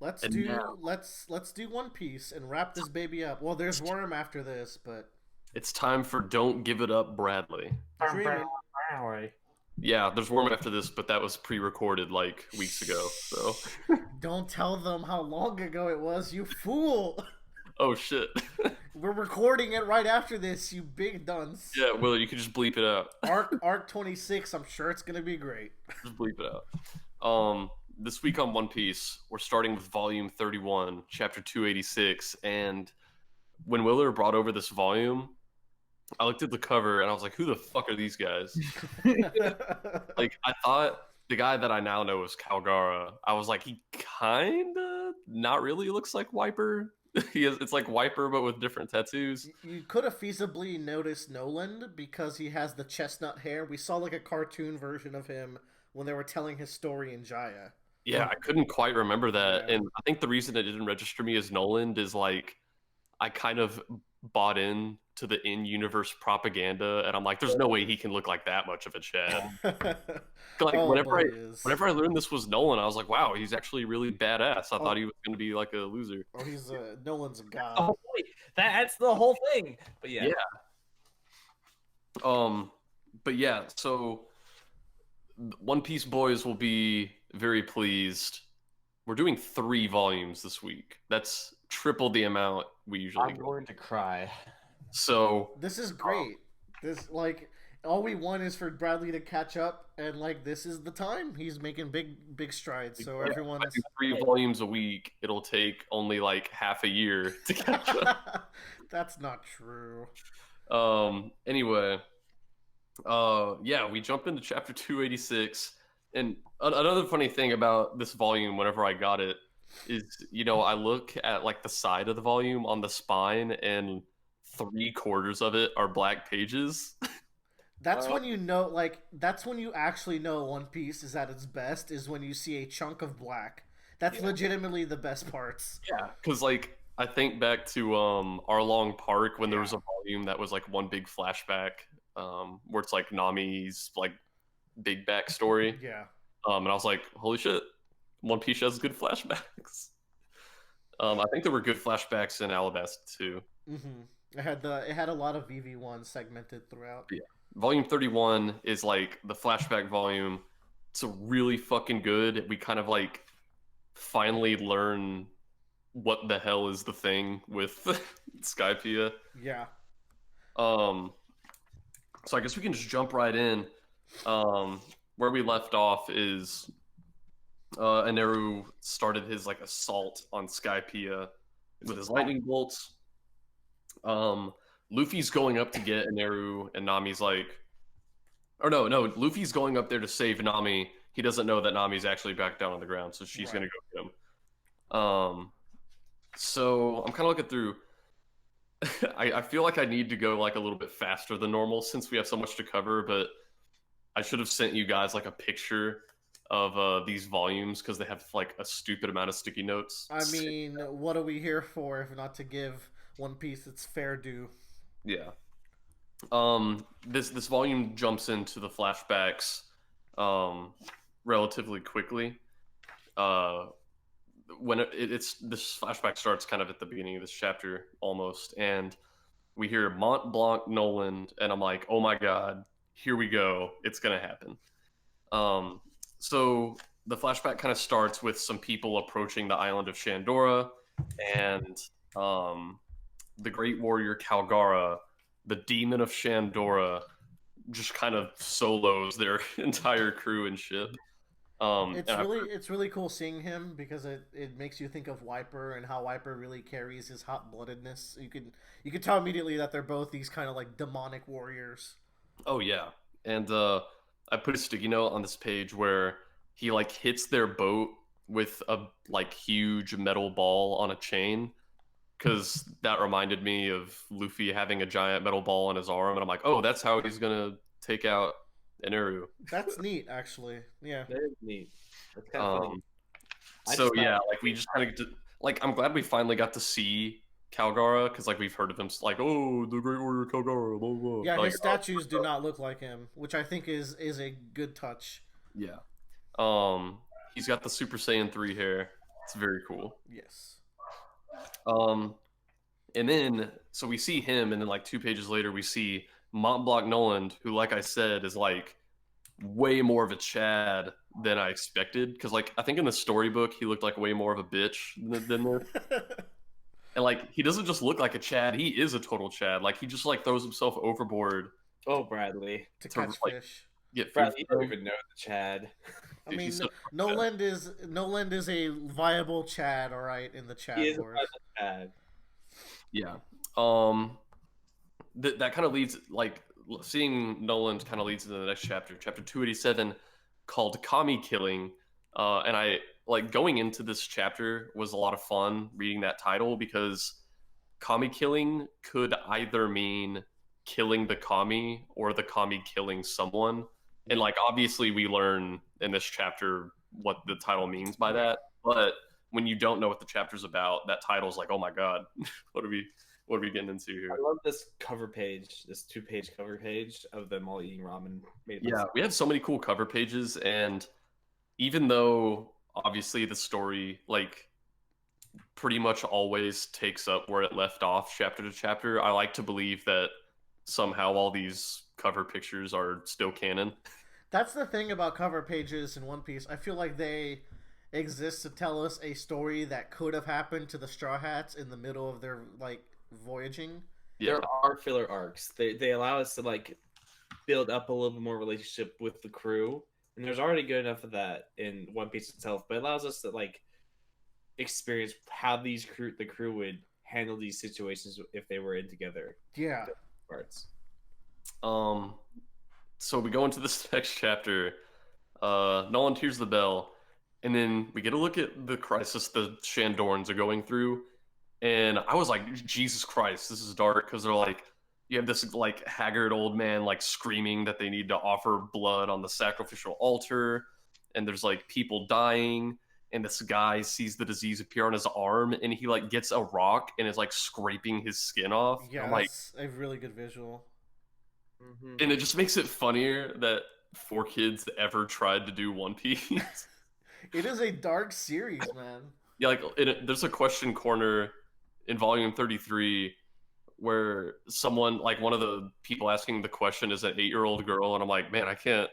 Let's And now do let's do One Piece and wrap this baby up. Well, there's Worm after this, but it's time for Don't Give It Up, Bradley. dreaming. Yeah, there's Worm after this, but that was pre-recorded like weeks ago. So, Shh! Don't tell them how long ago it was, you fool. oh shit. We're recording it right after this, you big dunce. Yeah, well, you could just bleep it out. Arc 26. I'm sure it's gonna be great. Just bleep it out. This week on One Piece, we're starting with Volume 31, Chapter 286, and when Willer brought over this volume, I looked at the cover and I was like, "Who the fuck are these guys?" Like, I thought the guy that I now know is Calgara. I was like, he kinda, not really looks like Wiper. It's like Wiper but with different tattoos. You could have feasibly noticed Noland because he has the chestnut hair. We saw like a cartoon version of him when they were telling his story in Jaya. Yeah, I couldn't quite remember that, Yeah. and I think the reason it didn't register me as Noland is like I kind of bought in to the in-universe propaganda, and I'm like, there's no way he can look like that much of a Chad. Like Oh, but he is. whenever I learned this was Nolan, I was like, wow, he's actually really badass. I thought Oh, he was going to be like a loser. oh, he's Nolan's a The god. whole point. That's the whole thing. But yeah. Yeah. Um, but yeah, so One Piece boys will be very pleased. We're doing 3 volumes this week. That's triple the amount we usually I'm do. going to cry. So This is great. This like all we want is for Bradley to catch up, and like this is the time he's making big strides. So yeah, everyone if I do 3 volumes a week, it'll take only like half a year to catch up. That's not true. Anyway, yeah, we jump into chapter 286, and another funny thing about this volume whenever I got it is, I look at like the side of the volume on the spine, and 3/4 of it are black pages. That's when you know, like, that's when you actually know One Piece is at its best, is when you see a chunk of black. That's Yeah. legitimately the best parts. Yeah, because like I think back to Arlong Park when there was Yeah. a volume that was like one big flashback, where it's like Nami's like big backstory. Yeah. And I was like, holy shit, One Piece has good flashbacks. I think there were good flashbacks in Alabasta too. Mm-hmm. It had a lot of VV1 segmented throughout. Yeah. Volume 31 is like the flashback volume. It's a really fucking good. We kind of like finally learn what the hell is the thing with Skypeia. Yeah. Um, so I guess we can just jump right in. Where we left off is Aneru started his like assault on Skypeia with his lightning bolts. Luffy's going up to get Aneru, and Nami's like, or no, Luffy's going up there to save Nami. He doesn't know that Nami's actually back down on the ground, so she's gonna go get him. So I'm kind of looking through. I feel like I need to go like a little bit faster than normal since we have so much to cover, but I should have sent you guys like a picture of these volumes because they have like a stupid amount of sticky notes. I mean, what are we here for if not to give One Piece its fair due? Yeah. This volume jumps into the flashbacks relatively quickly. When it's this flashback starts kind of at the beginning of this chapter almost, and we hear Mont Blanc Noland, and I'm like, oh my god, here we go, it's gonna happen. So the flashback kind of starts with some people approaching the island of Shandora, and the great warrior Calgara, the demon of Shandora, just kind of solos their entire crew and ship. It's really cool seeing him because it makes you think of Wiper and how Wiper really carries his hot bloodedness. You could tell immediately that they're both these kind of like demonic warriors. Oh yeah, and I put a sticky note on this page where he like hits their boat with a like huge metal ball on a chain, because that reminded me of Luffy having a giant metal ball on his arm, and I'm like, oh, that's how he's gonna take out Eneru. That's neat, actually. Yeah. That is neat. That's kind of funny. So yeah, like we just kind of get to, like, I'm glad we finally got to see Calgara, because like we've heard of him like, oh, the great warrior Calgara, blah, blah. Yeah, like, his statues do not look like him, which I think is a good touch. yeah. He's got the Super Saiyan 3 hair. It's very cool. Yes. And then so we see him, and then like 2 pages later we see Mont Blanc Noland, who, like I said, is like way more of a Chad than I expected. Because like I think in the storybook he looked like way more of a bitch than this. And like he doesn't just look like a Chad; he is a total Chad. Like he just like throws himself overboard Oh, Bradley. to catch like fish. get food. Bradley, you don't even know the Chad. I Dude, mean, he's such a Noland is a viable Chad, all right, in the Chad He is a wars. private Chad. Yeah. That kind of leads, like, seeing Noland kind of leads into the next chapter, chapter 287, called Kami Killing. And I, like, going into this chapter was a lot of fun reading that title, because Kami Killing could either mean killing the Kami or the Kami killing someone. And, like, obviously we learn in this chapter what the title means by that. But when you don't know what the chapter's about, that title's like, oh my god, what are we getting into here? I love this cover page, this 2-page cover page of them all eating ramen. Yeah, we have so many cool cover pages, and even though obviously the story like pretty much always takes up where it left off chapter to chapter, I like to believe that somehow all these cover pictures are still canon. That's the thing about cover pages in One Piece. I feel like they exist to tell us a story that could have happened to the Straw Hats in the middle of their like voyaging. Yeah, There are filler arcs. They allow us to like build up a little bit more relationship with the crew, and there's already good enough of that in One Piece itself. But it allows us to like experience how the crew would handle these situations if they were in together. Yeah. Parts. So we go into this next chapter. Nolan hears the bell, and then we get a look at the crisis the Shandorans are going through. And I was like, Jesus Christ, this is dark, because they're like, you have this like haggard old man like screaming that they need to offer blood on the sacrificial altar, and there's like people dying, and this guy sees the disease appear on his arm, and he like gets a rock and is like scraping his skin off. Yeah, I'm like, that's a really good visual. Mm-hmm. and it just makes it funnier that 4Kids ever tried to do One Piece. It is a dark series, man. Yeah, like there's a question corner in volume 33 where someone, like one of the people asking the question is an 8-year-old girl, and I'm like, man, I can't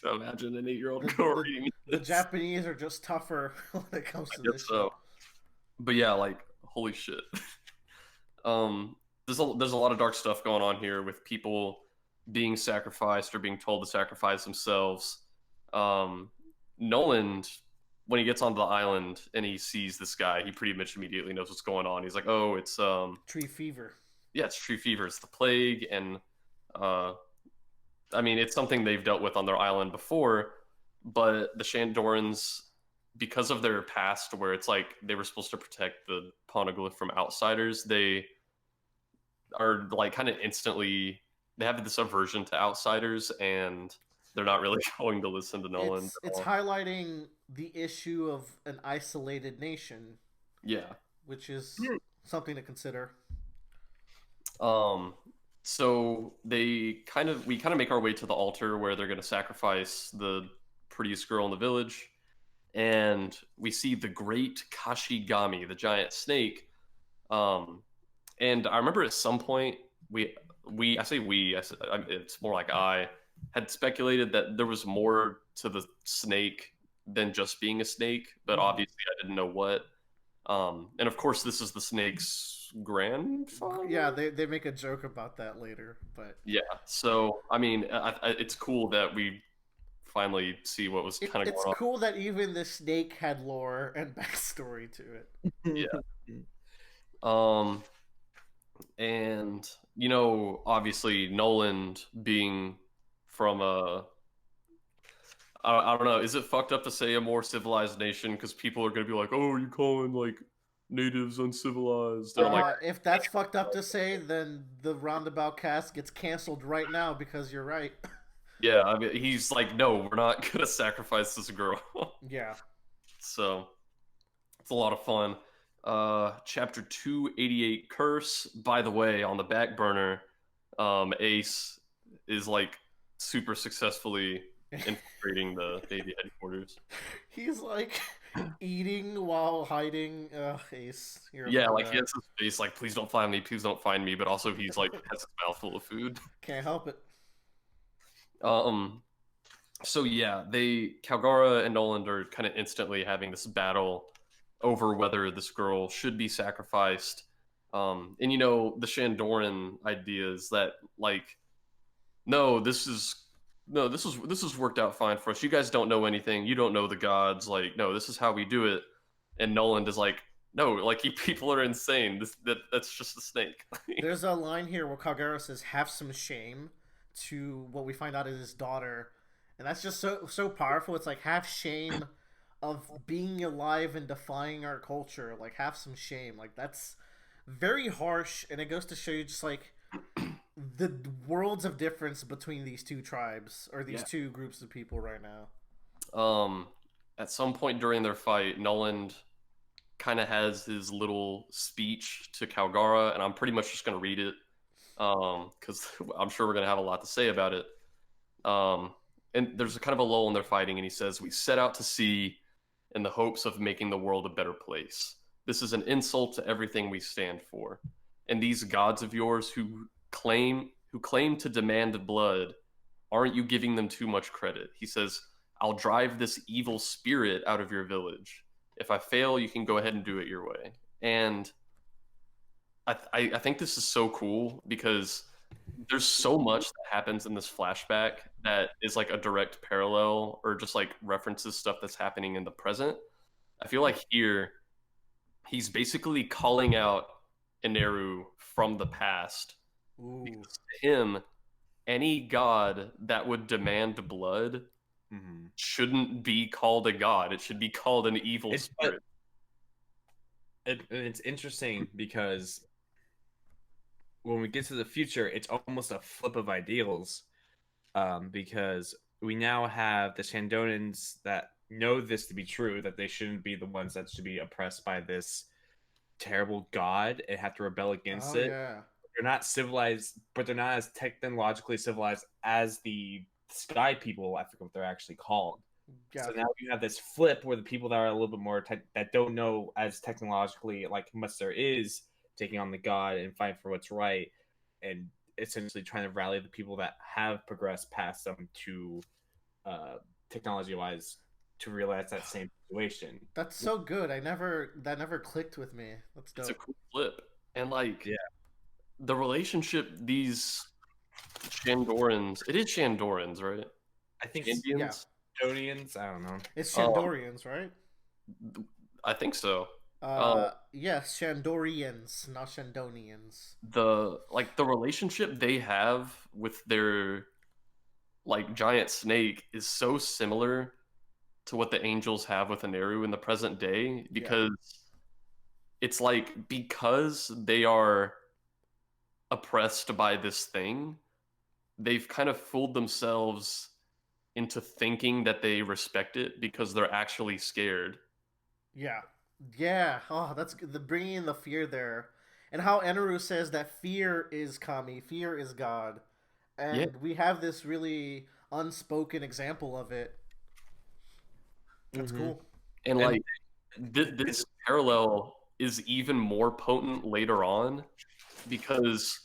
imagine an 8-year-old girl reading The this. Japanese are just tougher when it comes to I this guess so. But yeah, like, holy shit. There's a lot of dark stuff going on here with people being sacrificed or being told to sacrifice themselves. Noland, when he gets onto the island and he sees this guy, he pretty much immediately knows what's going on. He's like, oh, it's Tree fever. yeah, it's tree fever, it's the plague, and I mean, it's something they've dealt with on their island before, but the Shandorans, because of their past where it's like they were supposed to protect the Poneglyph from outsiders, they are like kind of instantly, they have this aversion to outsiders, and they're not really going to listen to Nolan. It's highlighting the issue of an isolated nation, Yeah. which is something to consider. So we kind of make our way to the altar where they're going to sacrifice the prettiest girl in the village, and we see the great Kashigami, the giant snake. And I remember at some point it's more like I had speculated that there was more to the snake than just being a snake, but obviously I didn't know what. And of course, this is the snake's grandfather. Yeah, they make a joke about that later, but Yeah. So I mean, it's cool that we finally see what was kind of it's going on. cool that even the snake had lore and backstory to it. Yeah. And you know, obviously, Noland being from I don't know, is it fucked up to say a more civilized nation? Because people are gonna be like, oh, are you calling like natives uncivilized? And I'm like, If that's fucked up to say, then the Roundabout cast gets canceled right now because you're right. yeah, I mean, he's like, no, we're not gonna sacrifice this girl. Yeah. So it's a lot of fun. Chapter 288, Curse. By the way, on the back burner, Ace is like super successfully infiltrating the Navy headquarters. He's like, eating while hiding. Ugh, Ace, you're a Yeah, fun like he guy. has his face like, please don't find me, please don't find me, but also he's like has his mouth full of food. Can't help it. Um, so yeah, Calgara and Noland are kind of instantly having this battle over whether this girl should be sacrificed. And you know, the Shandoran idea is that like, no, this is worked out fine for us. You guys don't know anything. You don't know the gods. Like, no, this is how we do it. And Noland is like, no, like you people are insane. That's just a snake. There's a line here where Kagura says, "Have some shame," to what we find out is his daughter, and that's just so powerful. It's like have shame of being alive and defying our culture. Like have some shame. Like that's very harsh, and it goes to show you just like the worlds of difference between these two tribes or these Yeah. two groups of people right now. Um, at some point during their fight, Noland kind of has his little speech to Calgara, and I'm pretty much just going to read it because I'm sure we're going to have a lot to say about it. And there's a kind of a lull in their fighting, and he says, "We set out to sea in the hopes of making the world a better place. This is an insult to everything we stand for. And these gods of yours who claim to demand blood, aren't you giving them too much credit?" He says, "I'll drive this evil spirit out of your village. If I fail, you can go ahead and do it your way." And I think this is so cool because there's so much that happens in this flashback that is like a direct parallel or just like references stuff that's happening in the present. I feel like here he's basically calling out Ineru from the past Ooh, because to him, any god that would demand blood Mm-hmm. shouldn't be called a god. It should be called an evil spirit. It's interesting because when we get to the future, it's almost a flip of ideals, because we now have the Shandonans that know this to be true, that they shouldn't be the ones that should be oppressed by this terrible god and have to rebel against oh it. yeah, They're not civilized, but they're not as technologically civilized as the Sky people. I forget what they're actually called. yeah. So now you have this flip where the people that are a little bit more that don't know as technologically like much there is taking on the god and fighting for what's right, and essentially trying to rally the people that have progressed past them to technology wise to realize that same situation. That's so good. That never clicked with me. That's It's a dope. cool flip. And like Yeah, the relationship these Shandorans, it is Shandorans, right? I think Yeah, Indians? Estonians. I don't know. it's Um, Shandorians, right? I think so. Um, Yes, Shandorians, not Shandonians. the relationship they have with their like giant snake is so similar to what the angels have with Aneru in the present day Yeah, because it's like because they are oppressed by this thing, they've kind of fooled themselves into thinking that they respect it because they're actually scared. yeah, yeah. Oh, that's good. The bringing in the fear there, and how Eneru says that fear is Kami, fear is God, Yeah, and we have this really unspoken example of it. That's Mm-hmm. cool. and And like this parallel is even more potent later on because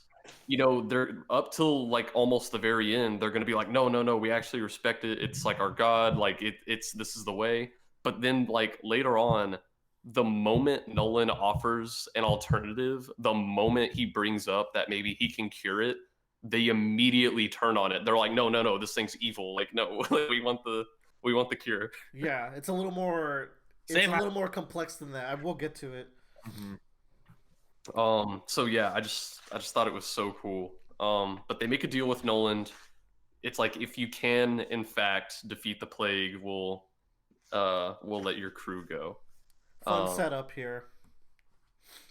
you know they're up till like almost the very end they're going to be like no we actually respect it, it's like our god, like it's this is the way. But then like later on, the moment Nolan offers an alternative, the moment he brings up that maybe he can cure it, they immediately turn on it. They're like no this thing's evil, like no we want the cure. Yeah, it's a little more. It's same. a little more complex than that. I will get to it. Mm-hmm. So yeah, I just thought it was so cool. But they make a deal with Noland. It's like if you can in fact defeat the plague, we'll let your crew go. Fun Um, setup here.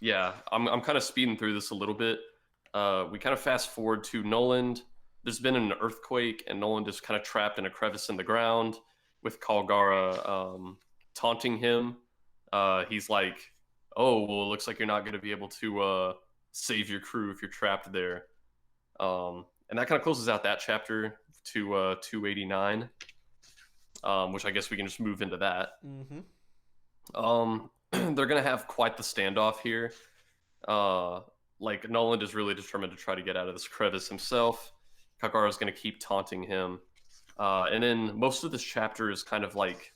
yeah, I'm kind of speeding through this a little bit. We kind of fast forward to Noland. There's been an earthquake, and Noland is kind of trapped in a crevice in the ground with Kalgara taunting him. He's like, "Oh, well, it looks like you're not going to be able to save your crew if you're trapped there." And that kind of closes out that chapter to 289, which I guess we can just move into that. Mm-hmm. They're gonna have quite the standoff here. Uh, like Nolan is really determined to try to get out of this crevice himself. Kagara's gonna keep taunting him, and then most of this chapter is kind of like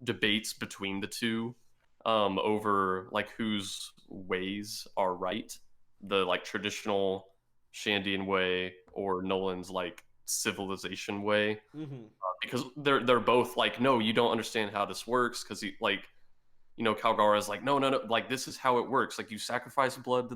debates between the two, over like whose ways are right, the like traditional Shandian way or Nolan's like civilization way, Mm-hmm. because they're both like, no, you don't understand how this works, because he like, Calgara is like, no, no, no, like this is how it works. Like you sacrifice blood to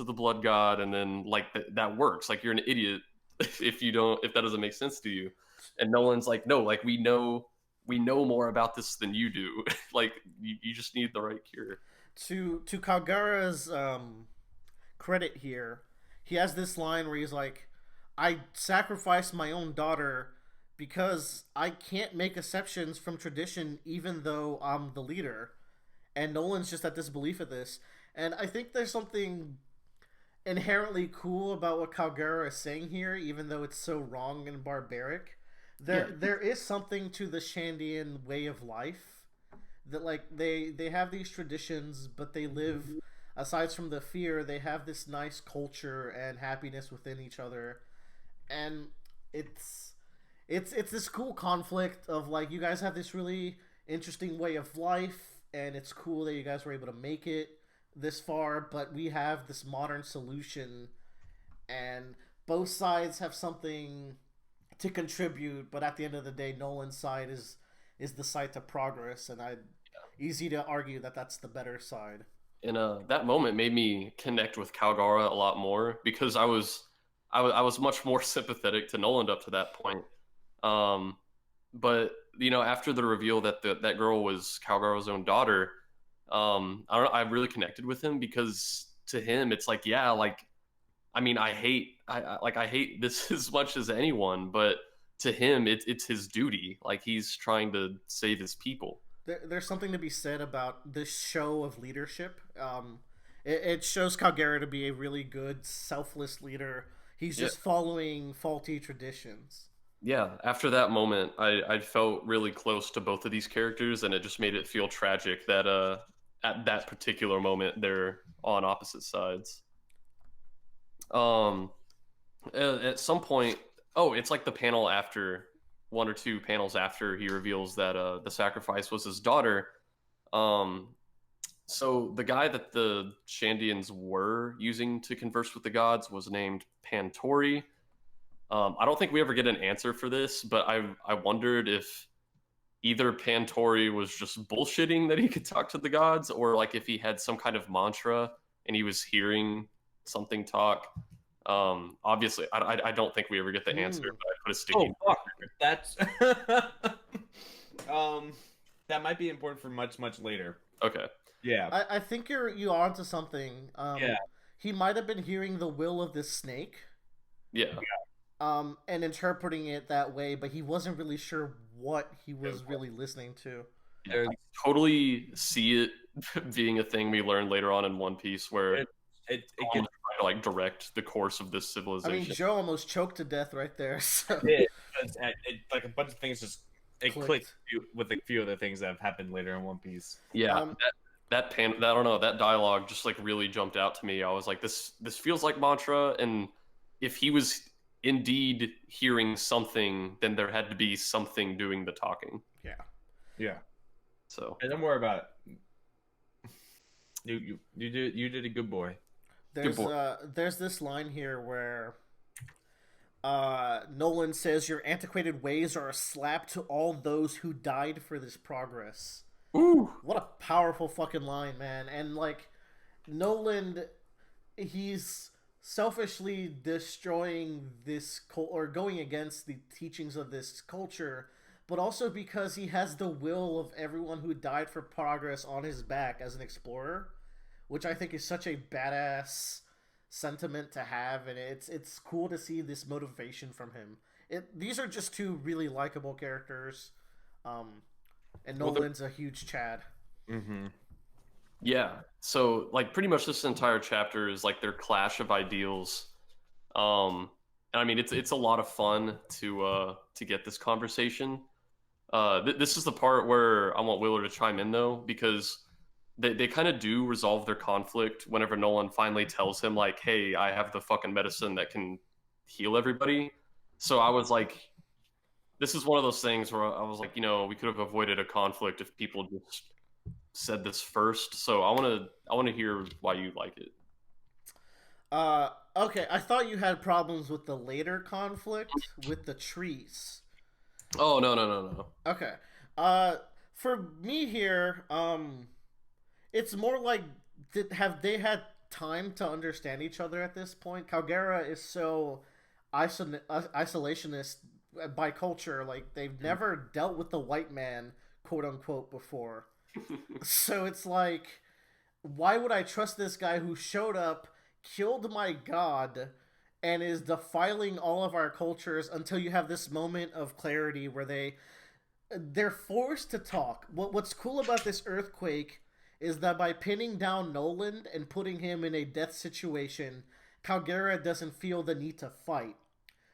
the blood god, and then like that works. Like you're an idiot if that doesn't make sense to you. And Nolan's like, no, like we know more about this than you do. Like you just need the right cure. To Kagara's credit here, he has this line where he's like, "I sacrificed my own daughter because I can't make exceptions from tradition, even though I'm the leader." And Nolan's just at disbelief at this, and I think there's something inherently cool about what Kagura is saying here, even though it's so wrong and barbaric. There is something to the Shandian way of life that like they have these traditions, but they live aside from the fear, they have this nice culture and happiness within each other, and it's it's this cool conflict of like you guys have this really interesting way of life, and it's cool that you guys were able to make it this far, but we have this modern solution, and both sides have something to contribute, but at the end of the day, Nolan's side is the side to progress, and I easy to argue that that's the better side. And that moment made me connect with Calgara a lot more, because I was much more sympathetic to Nolan up to that point. Um, but after the reveal that that girl was Calgara's own daughter, I don't know, I really connected with him, because to him it's like, yeah, like I mean, I hate this as much as anyone, but to him it's his duty. Like he's trying to save his people. There's something to be said about this show of leadership. It shows Kagura to be a really good, selfless leader. He's just following faulty traditions. Yeah, after that moment, I felt really close to both of these characters, and it just made it feel tragic that at that particular moment they're on opposite sides. Um, at some point, oh, it's like the panel after, one or two panels after he reveals that the sacrifice was his daughter. Um, so the guy that the Shandians were using to converse with the gods was named Pantori. I don't think we ever get an answer for this, but I wondered if either Pantori was just bullshitting that he could talk to the gods, or like if he had some kind of mantra and he was hearing something talk. Obviously, I don't think we ever get the answer, but I put a sticky. Oh, fuck. That's that might be important for much later. Okay. Yeah. I think you are onto something. Yeah. He might have been hearing the will of this snake. Yeah. And interpreting it that way, but he wasn't really sure what he was really listening to. I totally see it being a thing we learn later on in One Piece, where it gets trying to like direct the course of this I civilization. mean, Joe almost choked to death right there. So. it, like a bunch of things just clicked with a few of the things that have happened later in One Piece. Yeah, that I don't know, that dialogue just like really jumped out to me. I was like, this feels like mantra, and if he was indeed hearing something, then there had to be something doing the talking. Yeah. So Hey, don't worry about it. You did a good boy. There's this line here where Nolan says, "Your antiquated ways are a slap to all those who died for this progress." Ooh. What a powerful fucking line, man. And like Nolan, he's selfishly destroying this or going against the teachings of this culture, but also because he has the will of everyone who died for progress on his back as an explorer, which I think is such a badass sentiment to have, and it's cool to see this motivation from him. These are just two really likable characters, and Nolan's a huge Chad. Mm-hmm. Yeah. So like pretty much this entire chapter is like their clash of ideals. And I mean it's a lot of fun to get this conversation. This is the part where I want Willer to chime in though, because they kind of do resolve their conflict whenever Nolan finally tells him like, "Hey, I have the fucking medicine that can heal everybody." So I was like, this is one of those things where I was like, we could have avoided a conflict if people just said this first. So I want to hear why you like it. Okay, I thought you had problems with the later conflict with the trees. Oh no. Okay. For me here, it's more like have they had time to understand each other at this point? Calgera is so isolationist by culture. Like they've never dealt with the white man, quote unquote, before. So it's like, why would I trust this guy who showed up, killed my god, and is defiling all of our cultures until you have this moment of clarity where they're forced to talk. What's cool about this earthquake is that by pinning down Nolan and putting him in a death situation, Calgera doesn't feel the need to fight.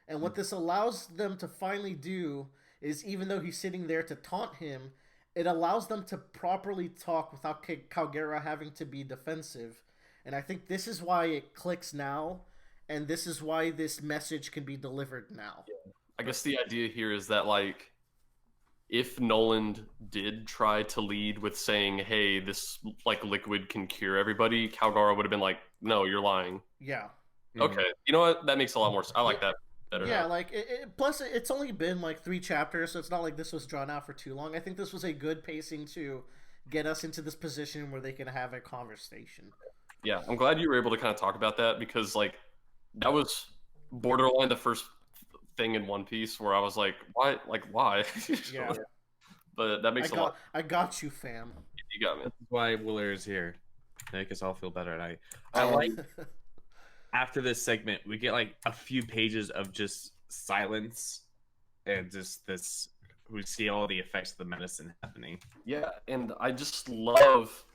And what this allows them to finally do is, even though he's sitting there to taunt him, it allows them to properly talk without Calgera having to be defensive. And I think this is why it clicks now, and this is why this message can be delivered now. I guess the idea here is that like, if Nolan did try to lead with saying, "Hey, this like liquid can cure everybody," Calgara would have been like, "No, you're lying." Yeah. Okay, you know what? That makes a lot more sense. I like that better. Yeah, now. like plus it's only been like 3 chapters, so it's not like this was drawn out for too long. I think this was a good pacing to get us into this position where they can have a conversation. Yeah, I'm glad you were able to kind of talk about that, because like that was borderline the first thing in One Piece where I was like, why? Like, why? Yeah. But that makes a lot. I got you, fam. You got me. That's why Willer is here. Make us all feel better. And I like after this segment, we get like a few pages of just silence and just this. We see all the effects of the medicine happening. Yeah, and I just love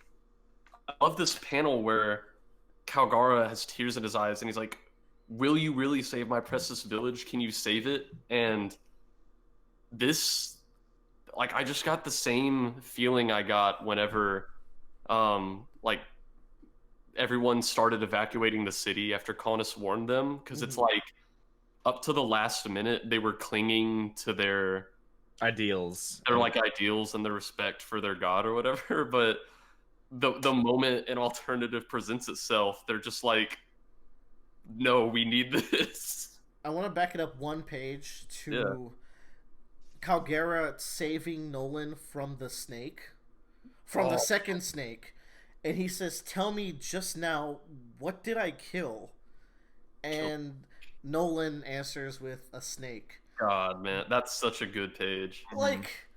this panel where Calgara has tears in his eyes and he's like, "Will you really save my precious village? Can you save it?" And this, like, I just got the same feeling I got whenever like everyone started evacuating the city after Colonists warned them, because it's like up to the last minute they were clinging to their ideals, like ideals and their respect for their god or whatever. But the moment an alternative presents itself, they're just like, "No, we need this." I want to back it up one page to Calgara saving Nolan from the snake, from the second snake. And he says, "Tell me just now, what did I kill?" And Nolan answers with a snake. God, man, that's such a good page. Like,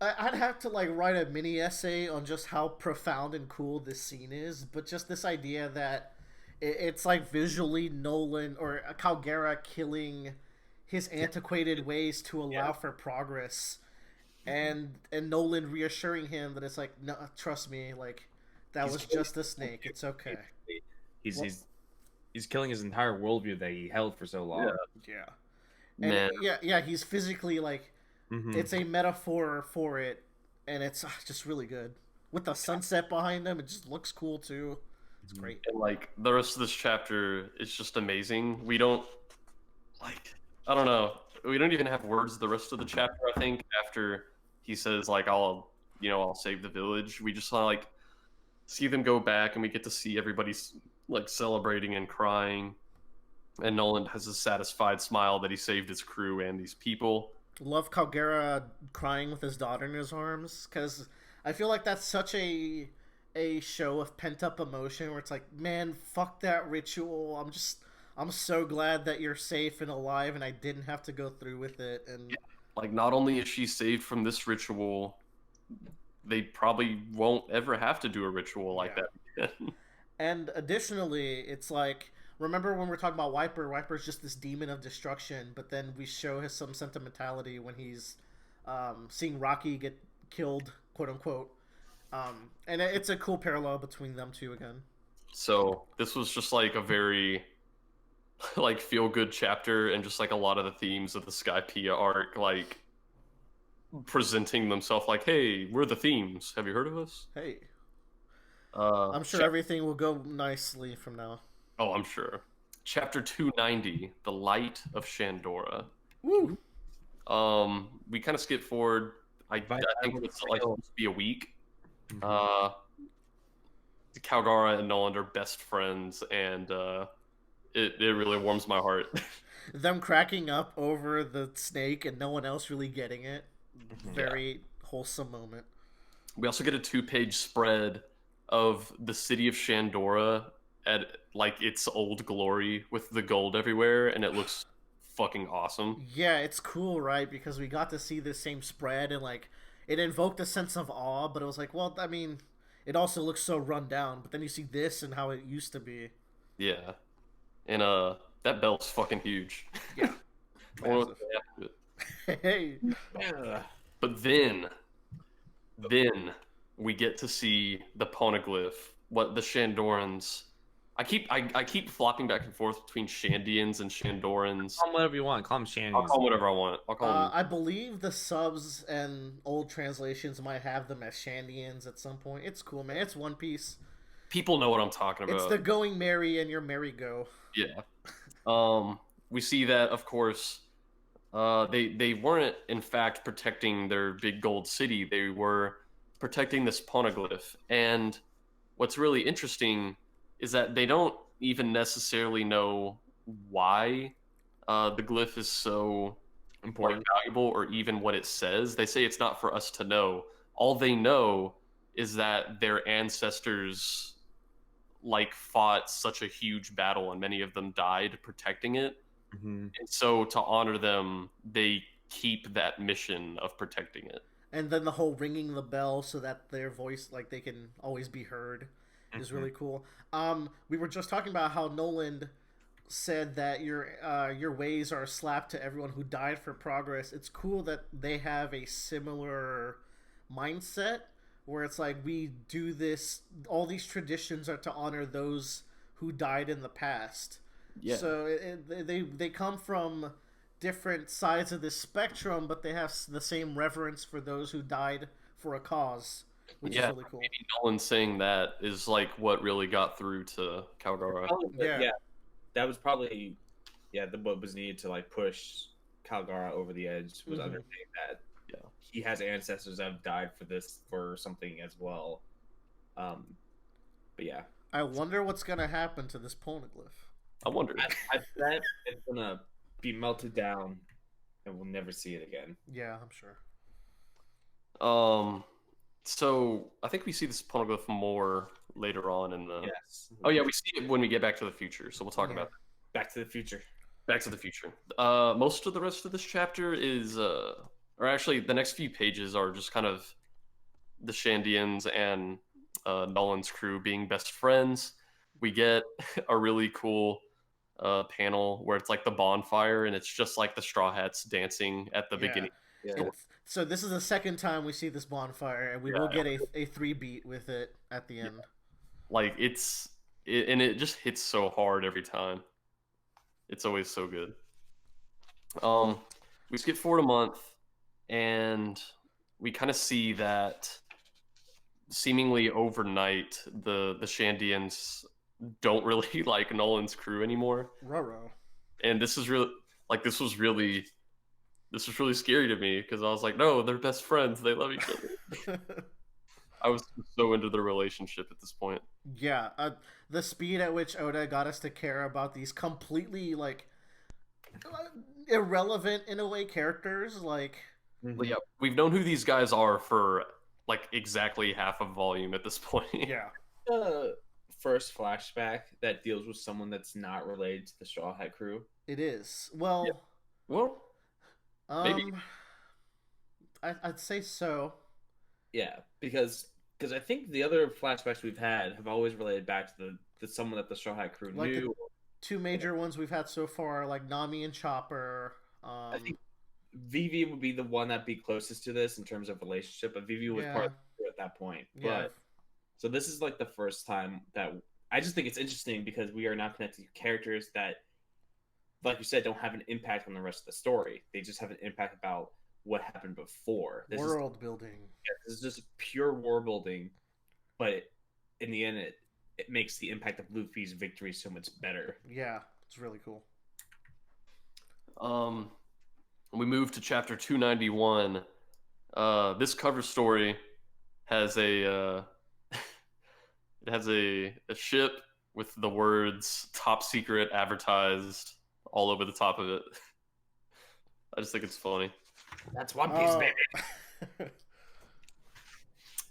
I'd have to like write a mini essay on just how profound and cool this scene is, but just this idea that it's like visually Nolan or Calgara killing his antiquated ways to allow for progress, and Nolan reassuring him that it's like, "No, trust me, like that was just a snake. It's okay." He's killing his entire worldview that he held for so long. Yeah. And yeah, he's physically like, it's a metaphor for it, and it's just really good. With the sunset behind him, it just looks cool too. It's great. And like the rest of this chapter is just amazing. We don't like, I don't know. We don't even have words the rest of the chapter, I think, after he says like, I'll save the village. We just like see them go back, and we get to see everybody like celebrating and crying. And Nolan has a satisfied smile that he saved his crew and these people. Love Calgara crying with his daughter in his arms, because I feel like that's such a show of pent up emotion where it's like, man, fuck that ritual. I'm so glad that you're safe and alive, and I didn't have to go through with it. And like, not only is she saved from this ritual, they probably won't ever have to do a ritual like that again. And additionally, it's like, remember when we're talking about Wiper? Wiper's just this demon of destruction, but then we show his some sentimentality when he's seeing Rocky get killed, quote unquote. And it's a cool parallel between them two again. So this was just like a very like feel good chapter, and just like a lot of the themes of the Skypeia arc, like presenting themselves like, "Hey, we're the themes. Have you heard of us?" Hey, Uh, I'm sure chap- everything will go nicely from now. oh, I'm sure. Chapter 290, The Light of Shandora. Woo! We kind of skip forward. I think it's like supposed to be a week. Uh, Calgara and Noland are best friends, and it really warms my heart. Them cracking up over the snake and no one else really getting it. Very wholesome moment. We also get a 2-page spread of the city of Shandora at like its old glory with the gold everywhere, and it looks fucking awesome. Yeah, it's cool, right? Because we got to see this same spread and like it invoked a sense of awe, but it was like, well, I mean, it also looks so run down. But then you see this and how it used to be. Yeah, and that belt's fucking huge. Yeah, I don't know what massive. they have to it. Hey, But then we get to see the poneglyph, what the Shandorans. I keep flopping back and forth between Shandians and Shandorans. Call them whatever you want. Call them I'll Shandies. call them whatever I want. I'll call them. I believe the subs and old translations might have them as Shandians at some point. It's cool, man. It's One Piece. People know what I'm talking about. It's the going merry and your merry go. Yeah. We see that, of course. They weren't in fact protecting their big gold city. They were protecting this poneglyph. And what's really interesting is that they don't even necessarily know why the glyph is so Important. valuable or even what it says. They say it's not for us to know. All they know is that their ancestors like fought such a huge battle and many of them died protecting it. And so to honor them, they keep that mission of protecting it. And then the whole ringing the bell so that their voice, like they can always be heard, is really cool. We were just talking about how Noland said that your ways are a slap to everyone who died for progress. It's cool that they have a similar mindset where it's like we do this. All these traditions are to honor those who died in the past. Yeah. So they come from different sides of the spectrum, but they have the same reverence for those who died for a cause, which is really cool. Maybe Nolan saying that is like what really got through to Calgara. Yeah. That was probably what was needed to like push Calgara over the edge was understanding that he has ancestors that have died for something as well. But yeah, I wonder what's gonna happen to this poneglyph. I wonder. I bet it's gonna be melted down, and we'll never see it again. Yeah, I'm sure. So I think we see this poneglyph more later on in the. Yes. Oh yeah, we see it when we get back to the future. So we'll talk about that. Back to the Future. Back to the Future. Most of the rest of this chapter is, or actually, the next few pages are just kind of the Shandians and Nolan's crew being best friends. We get a really cool panel where it's like the bonfire, and it's just like the Straw Hats dancing at the beginning. Yeah. So this is the second time we see this bonfire, and we will get a 3-beat with it at the end. Like and it just hits so hard every time. It's always so good. We skip forward a month, and we kind of see that seemingly overnight, the Shandians don't really like Nolan's crew anymore. Roro. And this was really scary to me because I was like, no, they're best friends. They love each other. I was so into their relationship at this point. Yeah, the speed at which Oda got us to care about these completely like irrelevant in a way characters, like. Well, yeah, we've known who these guys are for like exactly half a volume at this point. Yeah. First flashback that deals with someone that's not related to the Straw Hat crew. It is. Well. Yeah. Well. Maybe. I'd say so. Yeah, because I think the other flashbacks we've had have always related back to someone that the Straw Hat crew like knew. The two major ones we've had so far, like Nami and Chopper. I think Vivi would be the one that'd be closest to this in terms of relationship, but Vivi was part of the crew at that point. Yeah. But so this is like the first time that I just think it's interesting because we are now connected to characters that, like you said, don't have an impact on the rest of the story. They just have an impact about what happened before. World building. This is just pure war building, but in the end, it makes the impact of Luffy's victory so much better. Yeah, it's really cool. We move to chapter 291. This cover story has a it has a ship with the words "top secret" advertised all over the top of it. I just think it's funny. That's One Piece, baby.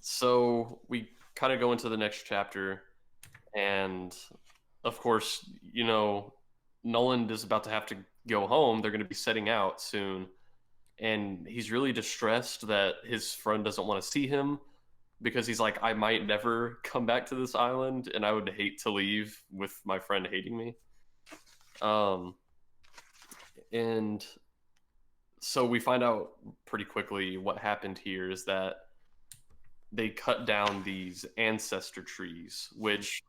So we kind of go into the next chapter, and of course, you know, Nolan is about to have to go home. They're going to be setting out soon, and he's really distressed that his friend doesn't want to see him because he's like, I might never come back to this island, and I would hate to leave with my friend hating me. And so we find out pretty quickly what happened here is that they cut down these ancestor trees, which,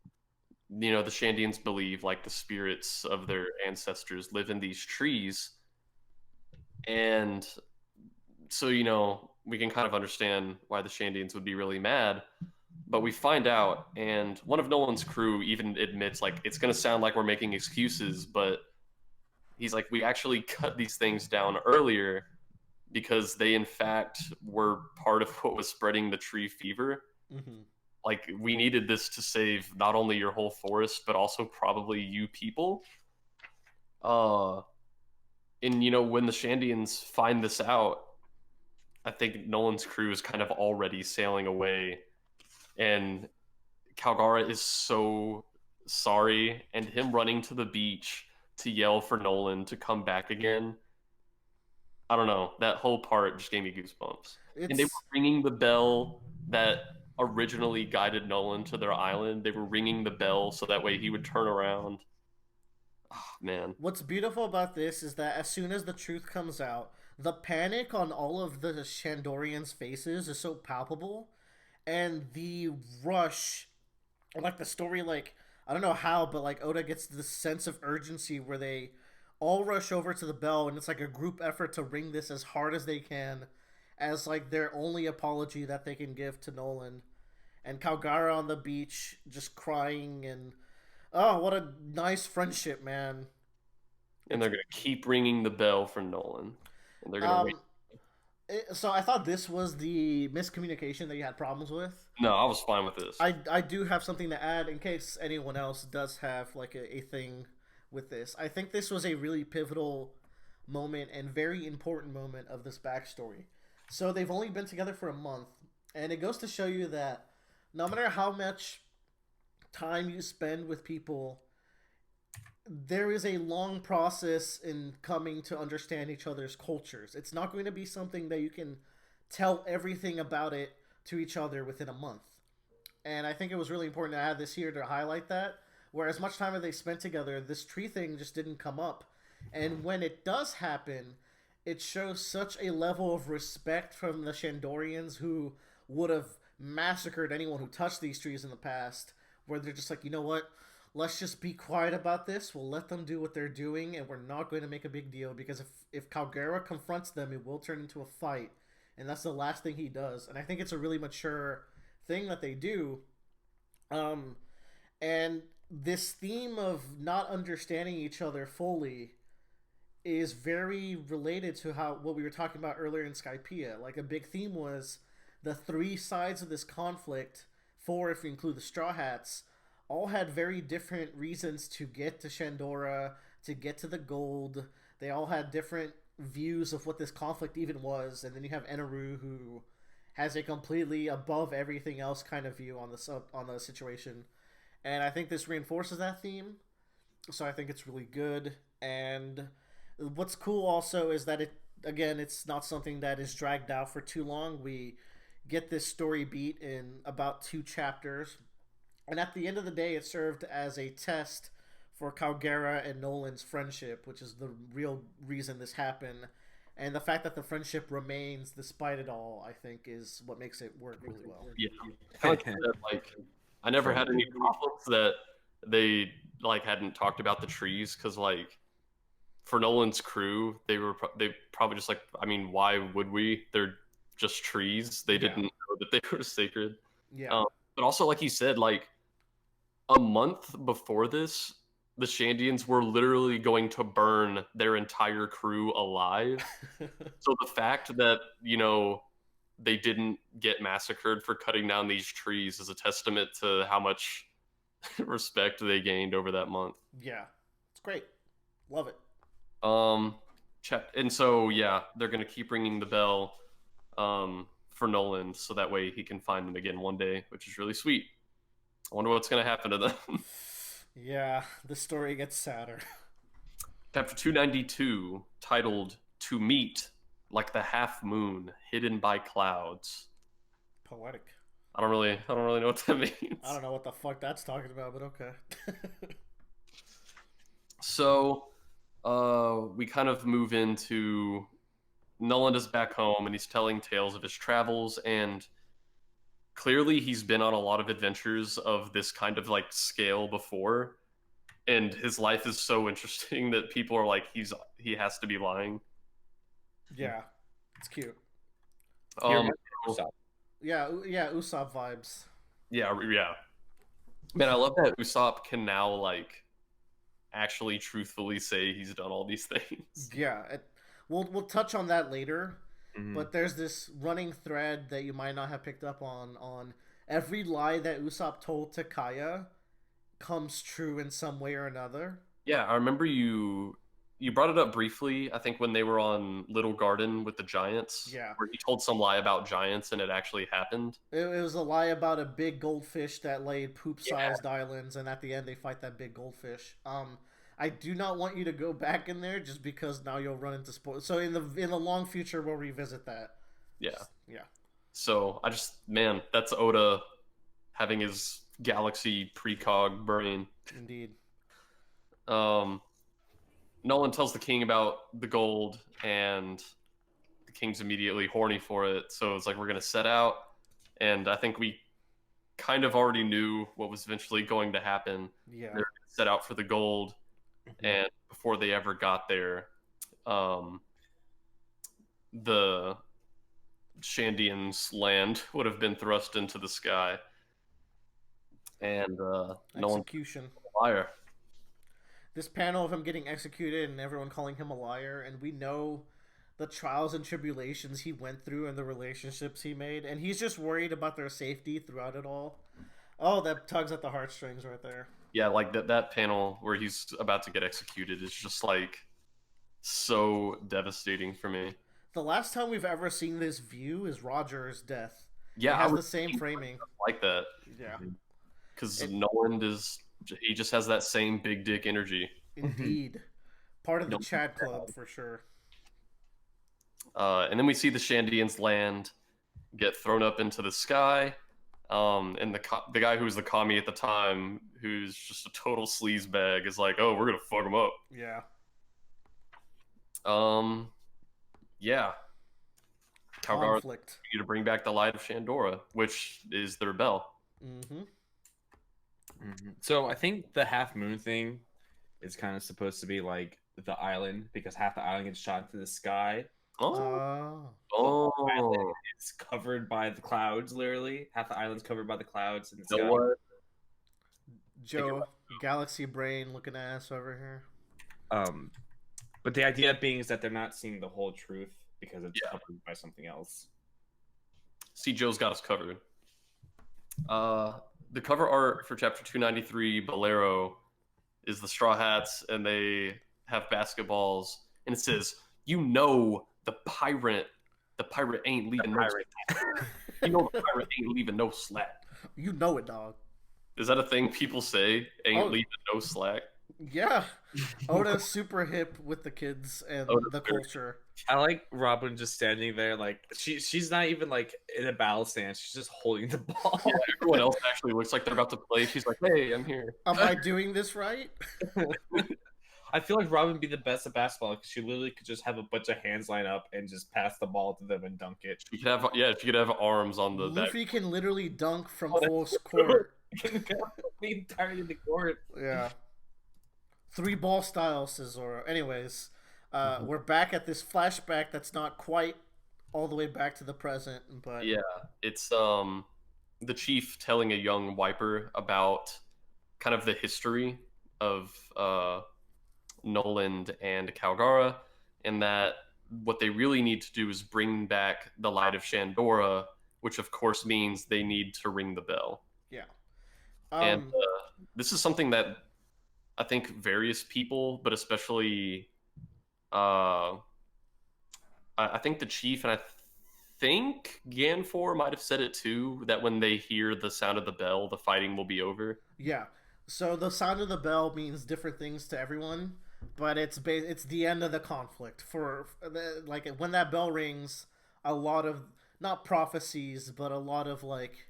you know, the Shandians believe like the spirits of their ancestors live in these trees. And so, you know, we can kind of understand why the Shandians would be really mad. But we find out, and one of Nolan's crew even admits, like, it's going to sound like we're making excuses, but he's like, we actually cut these things down earlier because they, in fact, were part of what was spreading the tree fever. Mm-hmm. Like, we needed this to save not only your whole forest, but also probably you people. And, you know, when the Shandians find this out, I think Nolan's crew is kind of already sailing away. And Calgara is so sorry, and him running to the beach to yell for Nolan to come back again. I don't know. That whole part just gave me goosebumps. And they were ringing the bell that originally guided Nolan to their island. They were ringing the bell so that way he would turn around. Oh, man. What's beautiful about this is that as soon as the truth comes out, the panic on all of the Shandorians' faces is so palpable, and the rush, like the story, like, I don't know how, but like Oda gets this sense of urgency where they all rush over to the bell, and it's like a group effort to ring this as hard as they can, as like their only apology that they can give to Nolan. And Calgara on the beach just crying, and oh, what a nice friendship, man. And they're gonna keep ringing the bell for Nolan. And they're gonna wait. So I thought this was the miscommunication that you had problems with. No, I was fine with this. I do have something to add in case anyone else does have like a thing with this. I think this was a really pivotal moment and very important moment of this backstory. So they've only been together for a month, and it goes to show you that no matter how much time you spend with people, there is a long process in coming to understand each other's cultures. It's not going to be something that you can tell everything about it to each other within a month. And I think it was really important to add this here to highlight that. Where as much time as they spent together, this tree thing just didn't come up. And when it does happen, it shows such a level of respect from the Shandorians who would have massacred anyone who touched these trees in the past, where they're just like, you know what? Let's just be quiet about this. We'll let them do what they're doing, and we're not going to make a big deal, because if Calgara confronts them, it will turn into a fight, and that's the last thing he does. And I think it's a really mature thing that they do. And this theme of not understanding each other fully is very related to what we were talking about earlier in Skypeia. Like, a big theme was the three sides of this conflict, four if you include the Straw Hats, all had very different reasons to get to Shandora, to get to the gold. They all had different views of what this conflict even was. And then you have Eneru, who has a completely above everything else kind of view on the situation. And I think this reinforces that theme. So I think it's really good. And what's cool also is that it's not something that is dragged out for too long. We get this story beat in about 2 chapters. And at the end of the day, it served as a test for Calgara and Nolan's friendship, which is the real reason this happened. And the fact that the friendship remains despite it all, I think, is what makes it work really well. Yeah. I never had any problems that they hadn't talked about the trees, because for Nolan's crew, they probably just like, I mean, why would we? They're just trees. They didn't know that they were sacred. Yeah. But also, like he said, like a month before this, the Shandians were literally going to burn their entire crew alive. So the fact that, they didn't get massacred for cutting down these trees is a testament to how much respect they gained over that month. Yeah. It's great. Love it. And so, yeah, they're going to keep ringing the bell for Nolan so that way he can find them again one day, which is really sweet. I wonder what's going to happen to them. Yeah, the story gets sadder. Chapter 292, titled To Meet Like the Half Moon Hidden by Clouds. Poetic. I don't really know what that means. I don't know what the fuck that's talking about, but okay. So, we kind of move into Nolan is back home and he's telling tales of his travels, and clearly he's been on a lot of adventures of this kind of like scale before, and his life is so interesting that people are like he has to be lying. Yeah, it's cute. Usopp. Yeah, Usopp vibes. Yeah. Man, I love that Usopp can now like actually truthfully say he's done all these things. Yeah, we'll touch on that later. Mhm. But there's this running thread that you might not have picked up on every lie that Usopp told to Kaya comes true in some way or another. Yeah, I remember you brought it up briefly, I think when they were on Little Garden with the giants. Yeah. Where he told some lie about giants and it actually happened. It was a lie about a big goldfish that laid poop-sized islands, and at the end they fight that big goldfish. I do not want you to go back in there just because now you'll run into spoilers. So in the long future we'll revisit that. Yeah. Yeah. So man, that's Oda having his galaxy precog brain. Indeed. Nolan tells the king about the gold, and the king's immediately horny for it. So it's like, we're gonna set out, and I think we kind of already knew what was eventually going to happen. Yeah. They're gonna set out for the gold, and before they ever got there, the Shandians' land would have been thrust into the sky, and Nolan's Execution. a liar. This panel of him getting executed and everyone calling him a liar, and we know the trials and tribulations he went through and the relationships he made, and he's just worried about their safety throughout it all. Oh, that tugs at the heartstrings right there. Yeah, like that panel where he's about to get executed is just like so devastating for me. The last time we've ever seen this view is Roger's death. Yeah, it I has was the same framing. like that. Yeah, because Nolan he just has that same big dick energy. Indeed, part of the Chad Club for sure. And then we see the Shandians land, get thrown up into the sky. And the guy who was the commie at the time, who's just a total sleazebag, is like, "Oh, we're gonna fuck him up." Yeah. Yeah. Conflict. You to bring back the light of Shandora, which is their bell. Mm-hmm. Mm-hmm. So I think the half moon thing is kind of supposed to be like the island, because half the island gets shot into the sky. Oh. The island is covered by the clouds, literally. Half the island's covered by the clouds in the sky. What? Joe, Galaxy Brain looking ass over here. But the idea being is that they're not seeing the whole truth because it's covered by something else. See, Joe's got us covered. The cover art for chapter 293, Bolero, is the Straw Hats, and they have basketballs, and it says, the pirate ain't leaving no slack. The pirate ain't leaving no slack. You know it, dog. Is that a thing people say? Ain't leaving no slack? Yeah. Oda's super hip with the kids and the culture. I like Robin just standing there, like she's not even like in a battle stance. She's just holding the ball. Yeah, everyone else actually looks like they're about to play. She's like, "Hey, I'm here." Am I doing this right? I feel like Robin would be the best at basketball because she literally could just have a bunch of hands line up and just pass the ball to them and dunk it. She could have arms on the Luffy back. can literally dunk from full court. The entirety of the court. Yeah. 3-ball style, Cesaro. Anyways, We're back at this flashback that's not quite all the way back to the present, but Yeah, it's the chief telling a young wiper about kind of the history of Noland and Calgara, and that what they really need to do is bring back the light of Shandora, which of course means they need to ring the bell. yeah. And Um, this is something that I think various people, but especially uh, I think the chief and I think Ganfor might have said it too, that when they hear the sound of the bell, the fighting will be over. yeah. So the sound of the bell means different things to everyone, but it's the end of the conflict. Like when that bell rings, a lot of not prophecies, but a lot of like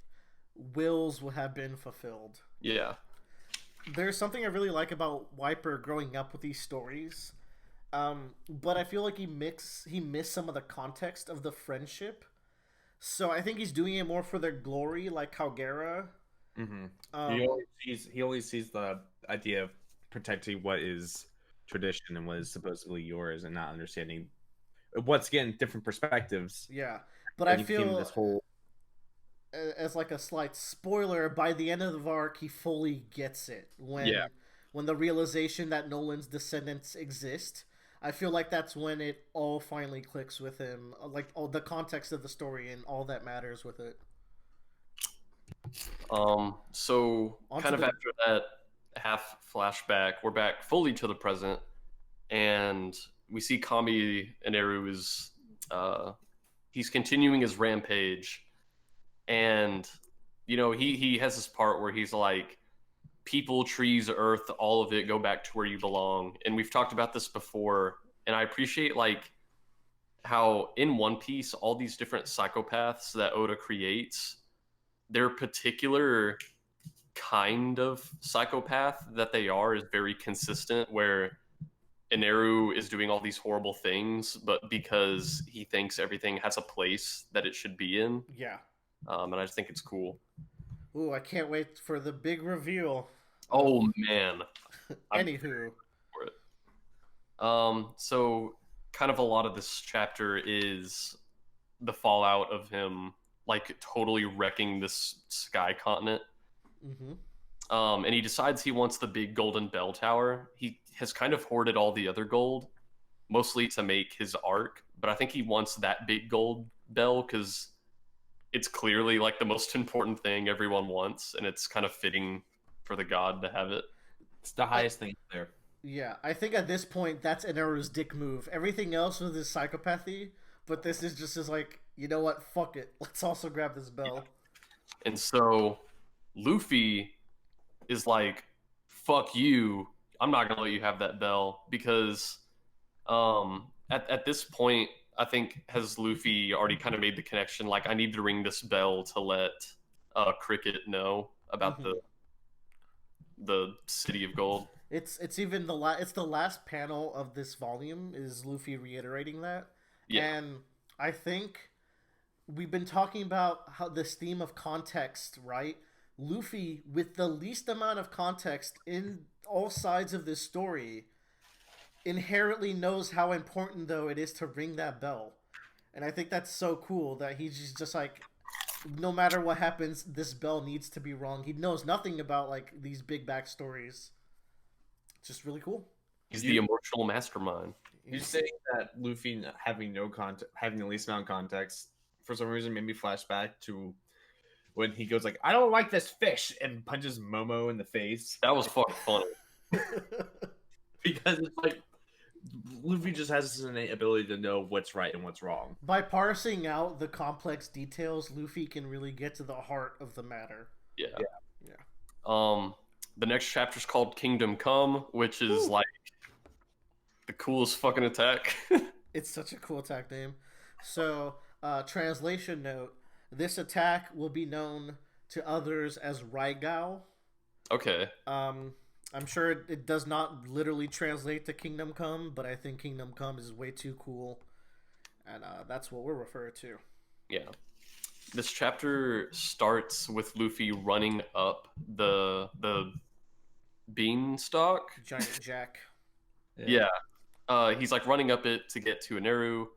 wills will have been fulfilled. Yeah. There's something I really like about Wiper growing up with these stories, but I feel like he missed some of the context of the friendship. So I think he's doing it more for their glory, like Calgara. Mm-hmm. Um, He only sees the idea of protecting what is tradition and what is supposedly yours, and not understanding what's getting different perspectives. yeah, but And I you came to feel this whole as like a slight spoiler, by the end of the arc, he fully gets it Yeah. when the realization that Nolan's descendants exist. I feel like that's when it all finally clicks with him, like all the context of the story and all that matters with it. So Onto kind of the- after that half flashback, we're back fully to the present, and we see Kami Eneru is he's continuing his rampage, and he has this part where he's like, people, trees, earth, all of it, go back to where you belong. And we've talked about this before, and I appreciate like how in One Piece all these different psychopaths that Oda creates, their particular kind of psychopath that they are is very consistent, where Eneru is doing all these horrible things, but because he thinks everything has a place that it should be in. Yeah. And I just think it's cool. Ooh, I can't wait for the big reveal. Oh man. Anywho. For it. So kind of a lot of this chapter is the fallout of him like totally wrecking this sky continent. Mm-hmm. And he decides he wants the big golden bell tower. He has kind of hoarded all the other gold, mostly to make his arc, but I think he wants that big gold bell because it's clearly like the most important thing everyone wants, and it's kind of fitting for the god to have it. it's the highest thing there. Yeah, I think at this point that's Eneru's dick move. Everything else was his psychopathy, but this is just his like, you know what? Fuck it. Let's also grab this bell. And so Luffy is like, fuck you, I'm not gonna let you have that bell, because at this point I think has Luffy already kind of made the connection, like I need to ring this bell to let Cricket know about the City of Gold. It's even it's the last panel of this volume is Luffy reiterating that. Yeah. And I think we've been talking about how this theme of context, right? Luffy, with the least amount of context in all sides of this story, inherently knows how important though it is to ring that bell. And I think that's so cool that he's just like, no matter what happens, this bell needs to be rung. He knows nothing about like these big backstories. It's just really cool. He's the emotional mastermind. You're saying that Luffy having no context, having the least amount of context, for some reason made me flashback to when he goes like, "I don't like this fish," and punches Momo in the face. That was fucking funny. Because it's like Luffy just has this innate ability to know what's right and what's wrong. By parsing out the complex details, Luffy can really get to the heart of the matter. Yeah. Yeah. The next chapter's called Kingdom Come, which is like the coolest fucking attack. It's such a cool attack name. So, translation note: this attack will be known to others as Raigao. Okay. I'm sure it does not literally translate to Kingdom Come, but I think Kingdom Come is way too cool, and that's what we're referring to. Yeah. This chapter starts with Luffy running up the beanstalk. Giant Jack. Yeah. he's like running up it to get to Aneru,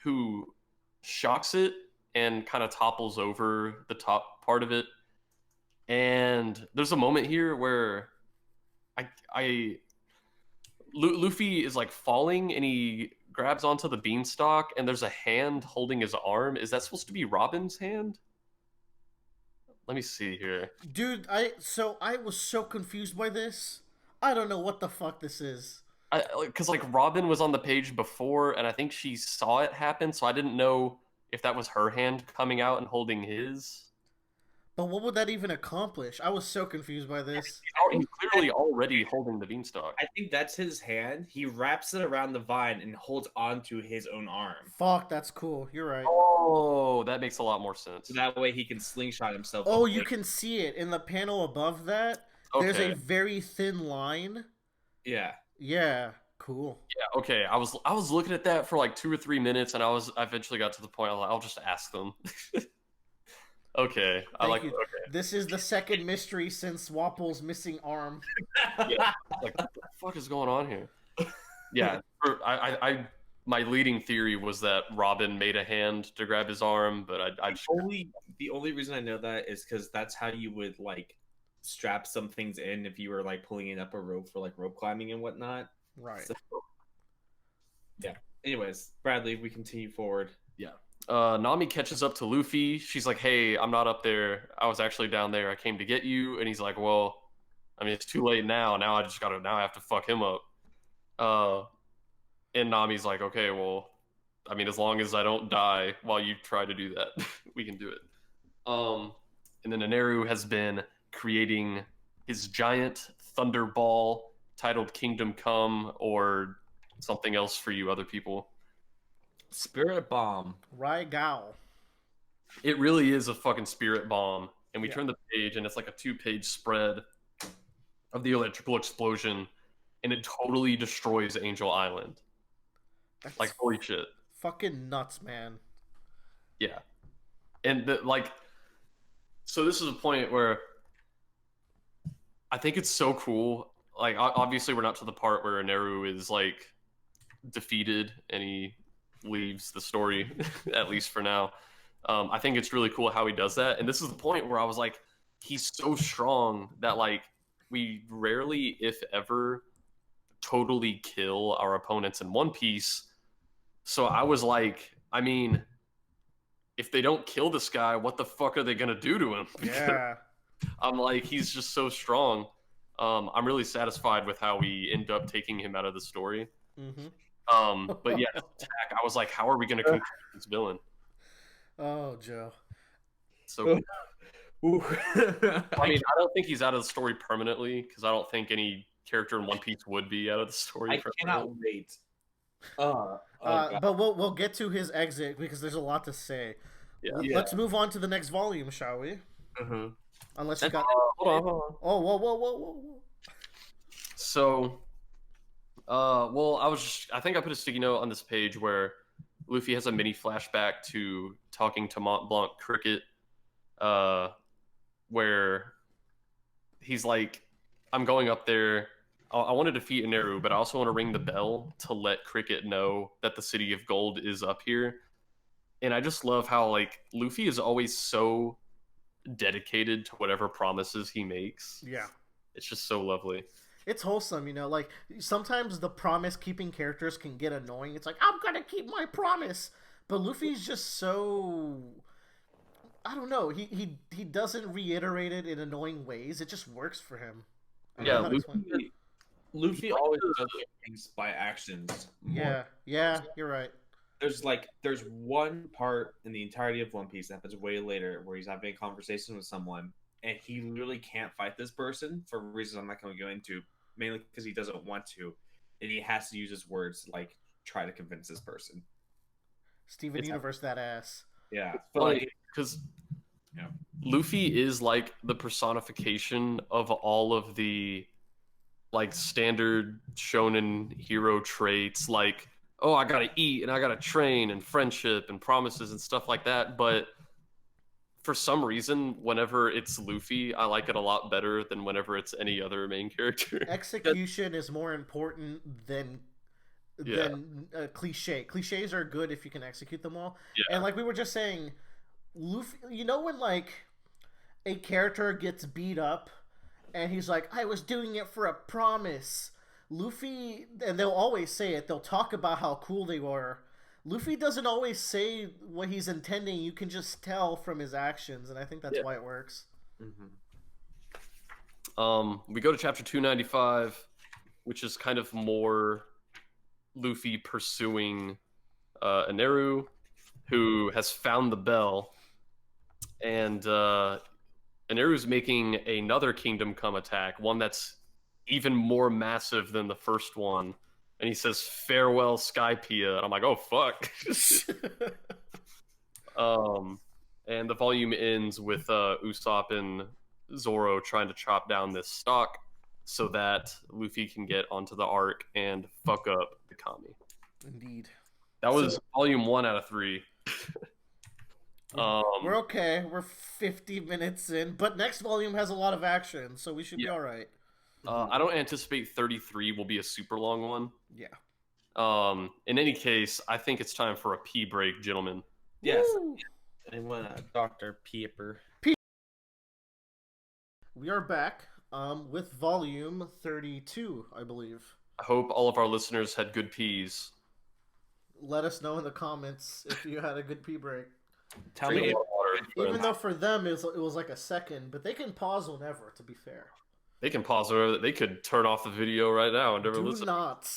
who shocks it and kind of topples over the top part of it. And there's a moment here where Luffy is like falling and he grabs onto the beanstalk and there's a hand holding his arm. Is that supposed to be Robin's hand? Let me see here. Dude, I was so confused by this. I don't know what the fuck this is. Because like Robin was on the page before and I think she saw it happen, so I didn't know if that was her hand coming out and holding his. But what would that even accomplish? I was so confused by this. He's clearly already holding the beanstalk. I think that's his hand. He wraps it around the vine and holds onto his own arm. Fuck, that's cool. You're right. Oh, that makes a lot more sense. So that way he can slingshot himself. Oh, you can see it in the panel above that. Okay. There's a very thin line. Yeah. Yeah, cool. Yeah, okay. I was looking at that for like 2 or 3 minutes, and I eventually got to the point I was like, I'll just ask them. Okay, I like. You. Okay, this is the second mystery since Wapple's missing arm. yeah, like what the fuck is going on here? Yeah, my leading theory was that Robin made a hand to grab his arm, but the only reason I know that is because that's how you would like strap some things in if you were like pulling it up a rope for like rope climbing and whatnot. Right. So, yeah. Anyways, Bradley, we continue forward. Yeah. Nami catches up to Luffy. She's like, "Hey, I'm not up there. I was actually down there. I came to get you." And he's like, "Well, I mean, it's too late now. Now I have to fuck him up." And Nami's like, "Okay, well, I mean, as long as I don't die while you try to do that, we can do it." And then Aneru has been creating his giant thunder ball titled Kingdom Come or something else for you other people. Spirit Bomb. Right, Gal. It really is a fucking spirit bomb. And we Yeah. turn the page and it's like a 2-page spread of the electrical explosion and it totally destroys Angel Island. That's Like, holy shit. fucking nuts, man. Yeah. And so this is a point where I think it's so cool. Like, obviously we're not to the part where Aneru is like defeated and he leaves the story, at least for now. I think it's really cool how he does that. And this is the point where I was like, he's so strong that like we rarely, if ever, totally kill our opponents in One Piece. So I was like, I mean, if they don't kill this guy, what the fuck are they gonna do to him? Yeah. I'm like, he's just so strong. I'm really satisfied with how we end up taking him out of the story. Mm-hmm. But yeah, attack, I was like, how are we going to conclude this villain? Oh, Joe. So, I mean, I don't think he's out of the story permanently because I don't think any character in One Piece would be out of the story. I cannot wait. But we'll get to his exit because there's a lot to say. Yeah. Let's move on to the next volume, shall we? Mm-hmm. Unless you got. Hold on. Oh, whoa. So, well, I think I put a sticky note on this page where Luffy has a mini flashback to talking to Mont Blanc Cricket, where he's like, I'm going up there. I want to defeat Aneru, but I also want to ring the bell to let Cricket know that the City of Gold is up here. And I just love how, like, Luffy is always so dedicated to whatever promises he makes. Yeah. It's just so lovely. It's wholesome, you know, like sometimes the promise keeping characters can get annoying. It's like, I'm gonna keep my promise. But Luffy's just so, I don't know, he doesn't reiterate it in annoying ways. It just works for him. Yeah, Luffy always does things by actions. Yeah, you're right. There's one part in the entirety of One Piece that happens way later where he's having a conversation with someone and he literally can't fight this person for reasons I'm not going to go into, mainly because he doesn't want to, and he has to use his words to like try to convince this person. Steven Universe, that ass. Yeah, but like, because Luffy is like the personification of all of the like standard shonen hero traits, like, oh, I gotta eat and I gotta train and friendship and promises and stuff like that. But for some reason, whenever it's Luffy, I like it a lot better than whenever it's any other main character. Execution is more important than cliche. Cliches are good if you can execute them well. Yeah. And like we were just saying, Luffy, you know when like a character gets beat up and he's like, I was doing it for a promise. Luffy, and they'll always say it, they'll talk about how cool they were. Luffy doesn't always say what he's intending. You can just tell from his actions, and I think that's why it works. We go to chapter 295, which is kind of more Luffy pursuing Eneru, who has found the bell, and Eneru's making another Kingdom Come attack, one that's even more massive than the first one. And he says, farewell, Skypeia. And I'm like, oh, fuck. And the volume ends with Usopp and Zoro trying to chop down this stock so that Luffy can get onto the arc and fuck up the Kami. Indeed. That was volume 1 out of 3. We're okay. We're 50 minutes in. But next volume has a lot of action, so we should be all right. I don't anticipate 33 will be a super long one. Yeah. In any case, I think it's time for a pee break, gentlemen. Yes. And when Dr. Pepper. We are back with volume 32, I believe. I hope all of our listeners had good peas. Let us know in the comments if you had a good pee break. Tell me. Even though for them it was like a second, but they can pause whenever, to be fair. They can pause or they could turn off the video right now and never listen. Do not.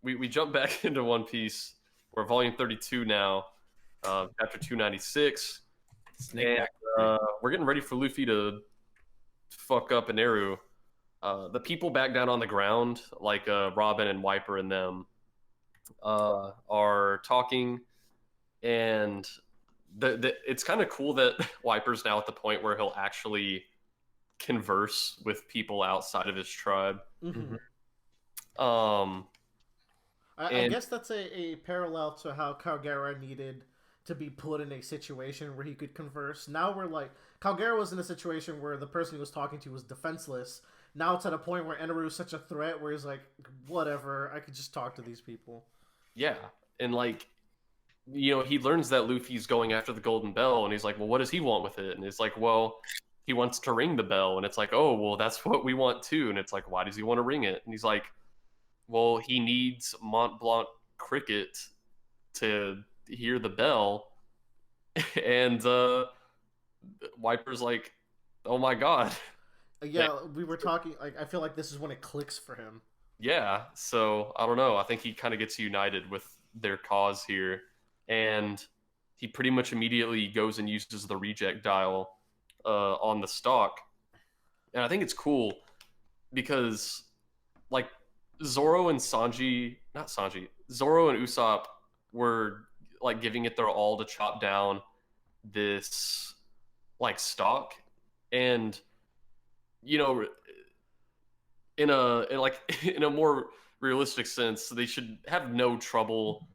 We jump back into One Piece. We're volume 32 now, chapter 296. And we're getting ready for Luffy to fuck up Eneru. The people back down on the ground, like Robin and Wiper and them, are talking, and it's kind of cool that Wiper's now at the point where he'll actually converse with people outside of his tribe. Mm-hmm. I guess that's a parallel to how Calgera needed to be put in a situation where he could converse. Now we're like, Calgera was in a situation where the person he was talking to was defenseless. Now it's at a point where Eneru is such a threat where he's like, whatever, I could just talk to these people. Yeah, and like, you know, he learns that Luffy's going after the Golden Bell, and he's like, well, what does he want with it? And it's like, well, he wants to ring the bell. And it's like, oh, well, that's what we want too. And it's like, why does he want to ring it? And he's like, well, he needs Mont Blanc cricket to hear the bell. And Wiper's like, oh my god. Yeah, we were talking, like, I feel like this is when it clicks for him. Yeah, so I don't know. I think he kind of gets united with their cause here. And he pretty much immediately goes and uses the reject dial on the stock. And I think it's cool because, like, Zoro and Usopp were, like, giving it their all to chop down this, like, stock. And, you know, in a more realistic sense, they should have no trouble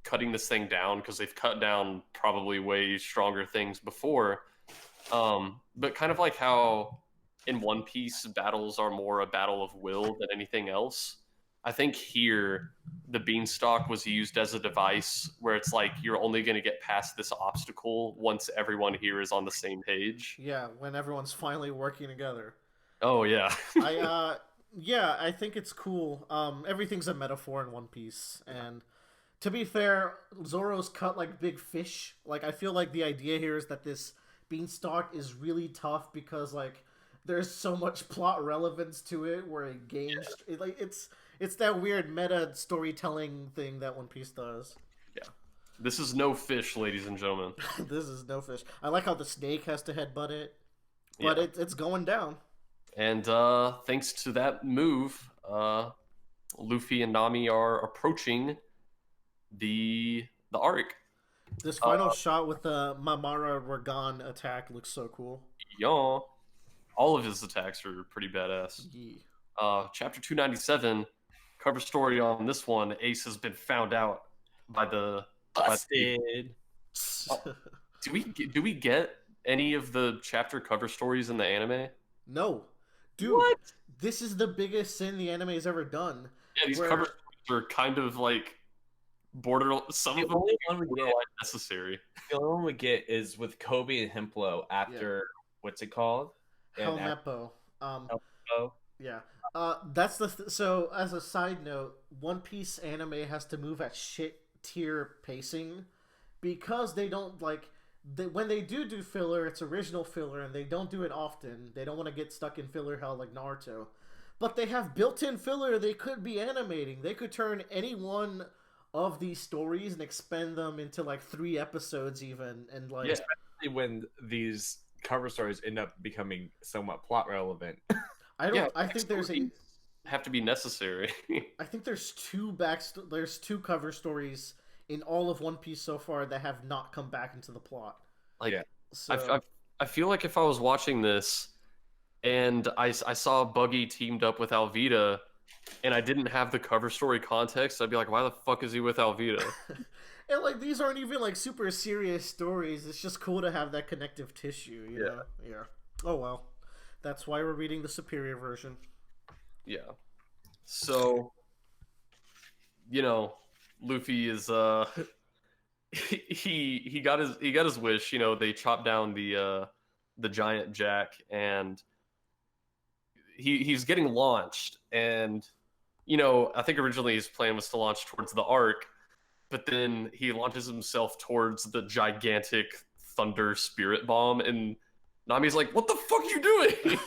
cutting this thing down because they've cut down probably way stronger things before. But kind of like how in One Piece battles are more a battle of will than anything else, I think here the beanstalk was used as a device where it's like you're only going to get past this obstacle once everyone here is on the same page. Yeah, when everyone's finally working together. Oh yeah. I think it's cool. Everything's a metaphor in One Piece, and to be fair, Zoro's cut like big fish. Like, I feel like the idea here is that this beanstalk is really tough because, like, there's so much plot relevance to it where it gains it's that weird meta storytelling thing that One Piece does. Yeah. This is no fish, ladies and gentlemen. This is no fish. I like how the snake has to headbutt it, but it's going down. And thanks to that move, Luffy and Nami are approaching the arc. This final shot with the Mamara Ragan attack looks so cool. Yeah. All of his attacks are pretty badass. Yeah. Chapter 297, cover story on this one, Ace has been found out by the... Busted. Do we get any of the chapter cover stories in the anime? No, dude, What? this is the biggest sin the anime has ever done. Yeah, these Where cover stories are kind of like borderline. Some The of them only one we borderline get, necessary. the only one we get is with Kobe and Himplo after what's it called? And Helmeppo. Helmeppo. Yeah. That's so. As a side note, One Piece anime has to move at shit tier pacing because they don't when they do filler, it's original filler, and they don't do it often. They don't want to get stuck in filler hell like Naruto, but they have built-in filler. They could be animating. They could turn any one of these stories and expand them into like 3 episodes even, and like Yeah. Especially when these cover stories end up becoming somewhat plot relevant. I think there's have to be necessary. I think there's there's 2 cover stories in all of One Piece so far that have not come back into the plot. Like, Yeah. So I feel like if I was watching this and I saw Buggy teamed up with Alvida and I didn't have the cover story context, I'd be like, why the fuck is he with Alvida? and like these aren't even like super serious stories. It's just cool to have that connective tissue, you know? Yeah. Oh well. That's why we're reading the superior version. Yeah. So, Luffy is he got his wish. They chopped down the giant Jack, and he's getting launched. And I think originally his plan was to launch towards the Ark, but then he launches himself towards the gigantic Thunder Spirit Bomb, and Nami's like, "What the fuck are you doing?"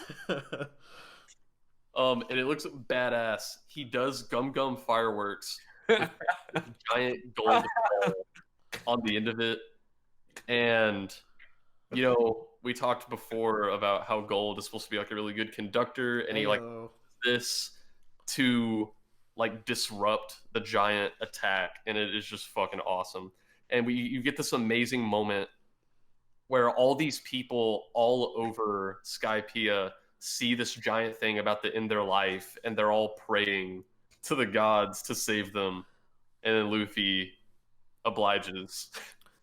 And it looks badass. He does gum fireworks with a giant gold ball on the end of it. And, we talked before about how gold is supposed to be like a really good conductor, and he Heyo. this to like disrupt the giant attack, and it is just fucking awesome. And you get this amazing moment where all these people all over Skypeia see this giant thing about to end their life, and they're all praying to the gods to save them, and then Luffy obliges.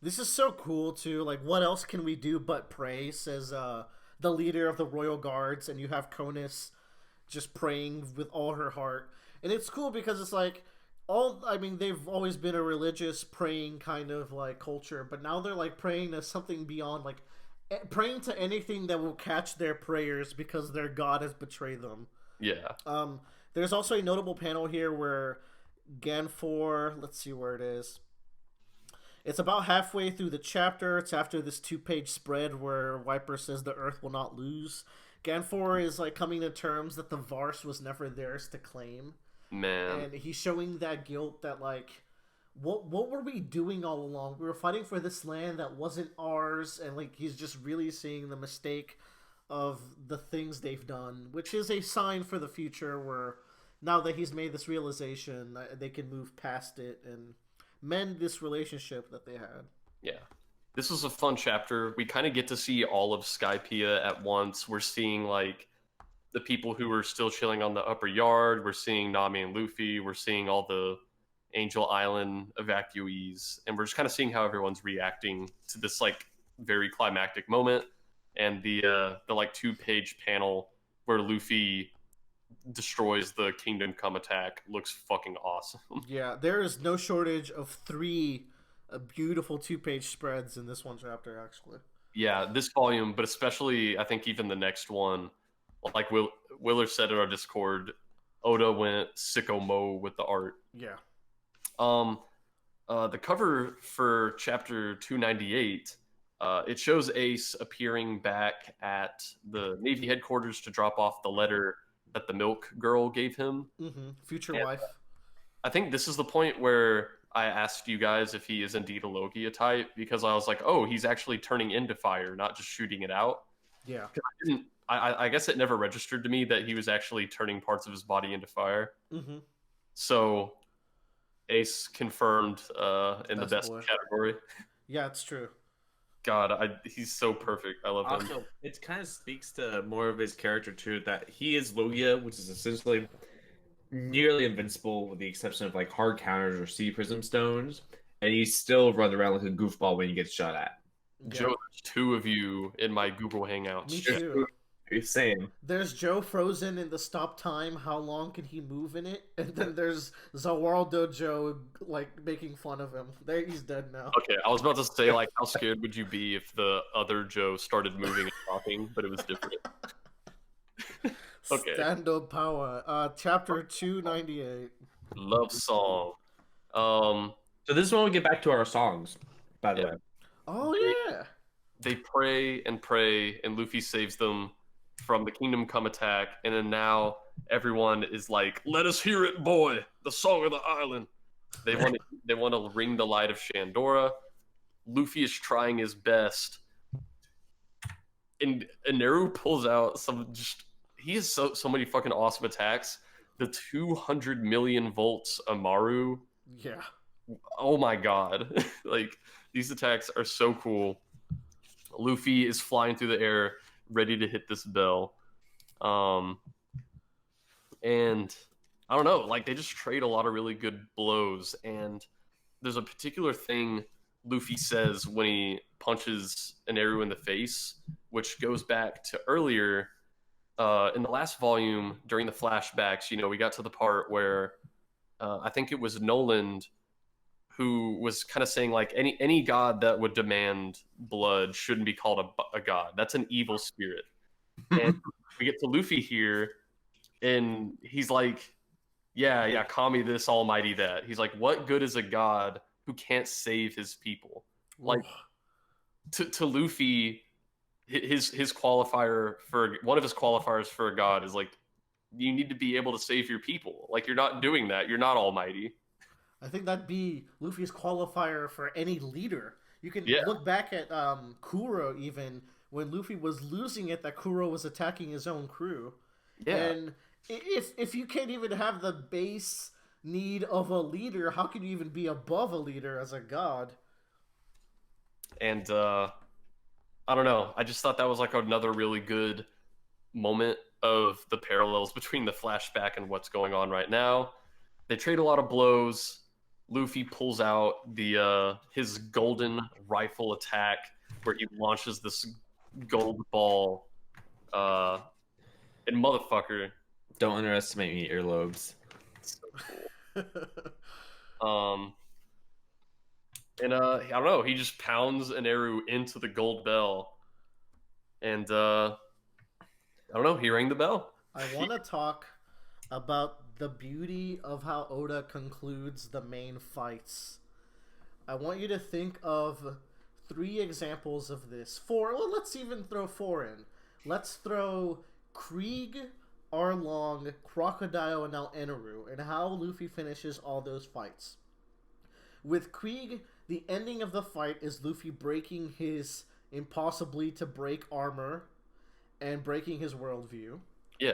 This is so cool too. Like, what else can we do but pray? Says the leader of the royal guards, and you have Conus just praying with all her heart. And it's cool because it's like they've always been a religious praying kind of like culture, but now they're like praying to something beyond, like praying to anything that will catch their prayers because their god has betrayed them. Yeah. There's also a notable panel here where Ganfor, let's see where it is. It's about halfway through the chapter. It's after this 2-page spread where Wiper says the Earth will not lose. Ganfor is like coming to terms that the Vars was never theirs to claim. Man. And he's showing that guilt that like what were we doing all along? We were fighting for this land that wasn't ours, and like he's just really seeing the mistake of the things they've done, which is a sign for the future where now that he's made this realization, they can move past it and mend this relationship that they had. Yeah. This was a fun chapter. We kind of get to see all of Skypiea at once. We're seeing like the people who were still chilling on the upper yard. We're seeing Nami and Luffy. We're seeing all the Angel Island evacuees, and we're just kind of seeing how everyone's reacting to this like very climactic moment. And the like 2-page panel where Luffy destroys the Kingdom Come attack looks fucking awesome. Yeah, there is no shortage of 3 beautiful 2-page spreads in this one chapter, actually. Yeah, this volume, but especially I think even the next one, like Willer said in our Discord, Oda went sicko mode with the art. Yeah. The cover for chapter 298, it shows Ace appearing back at the Navy headquarters to drop off the letter that the Milk Girl gave him. Mm-hmm. Future And wife. I think this is the point where I asked you guys if he is indeed a Logia type, because I was like, oh, he's actually turning into fire, not just shooting it out. Yeah. I guess it never registered to me that he was actually turning parts of his body into fire. Mm-hmm. So Ace confirmed in the best boy. category. Yeah, it's true. God, he's so perfect. I love him. Also, it kind of speaks to more of his character too, that he is Logia, which is essentially nearly invincible with the exception of like hard counters or sea prism stones. and you still run around like a goofball when you get shot at. Joe, there's 2 of you in my Google Hangouts. Me too. Same. There's Joe frozen in the stop time. How long can he move in it? And then there's Zawaldo Joe like making fun of him. There, he's dead now. Okay, I was about to say, like, how scared would you be if the other Joe started moving and talking, but it was different. Okay. Stand-up power. Chapter 298. Love song. So this is when we get back to our songs, by the way. Oh yeah. They pray, and Luffy saves them from the Kingdom Come attack, and then now everyone is like, "Let us hear it, boy! The song of the island." They want to ring the light of Shandora. Luffy is trying his best, and Neru pulls out he has so many fucking awesome attacks. The 200 million volts Amaru. Yeah. Oh my god. Like, these attacks are so cool. Luffy is flying through the air, ready to hit this bell. And I don't know, like, they just trade a lot of really good blows. And there's a particular thing Luffy says when he punches an arrow in the face, which goes back to earlier in the last volume during the flashbacks. You know, we got to the part where I think it was Noland who was kind of saying, like, any god that would demand blood shouldn't be called a god. That's an evil spirit. And we get to Luffy here, and he's like, yeah, Kami this, almighty that. He's like, what good is a god who can't save his people? Like, to Luffy, his qualifier for one of his qualifiers for a god is like, you need to be able to save your people. Like, you're not doing that. You're not almighty. I think that'd be Luffy's qualifier for any leader. You can look back at Kuro, even when Luffy was losing it, that Kuro was attacking his own crew. Yeah. And if you can't even have the base need of a leader, how can you even be above a leader as a god? And I don't know. I just thought that was like another really good moment of the parallels between the flashback and what's going on right now. They trade a lot of blows. Luffy pulls out his golden rifle attack, where he launches this gold ball. And motherfucker, don't underestimate me, earlobes. It's so cool. And I don't know. He just pounds an arrow into the gold bell, and I don't know. He rang the bell. I want to talk about the beauty of how Oda concludes the main fights. I want you to think of 3 examples of this. 4. Well, let's even throw 4 in. Let's throw Krieg, Arlong, Crocodile, and now Eneru, and how Luffy finishes all those fights. With Krieg, the ending of the fight is Luffy breaking his impossibly to break armor and breaking his worldview. Yeah.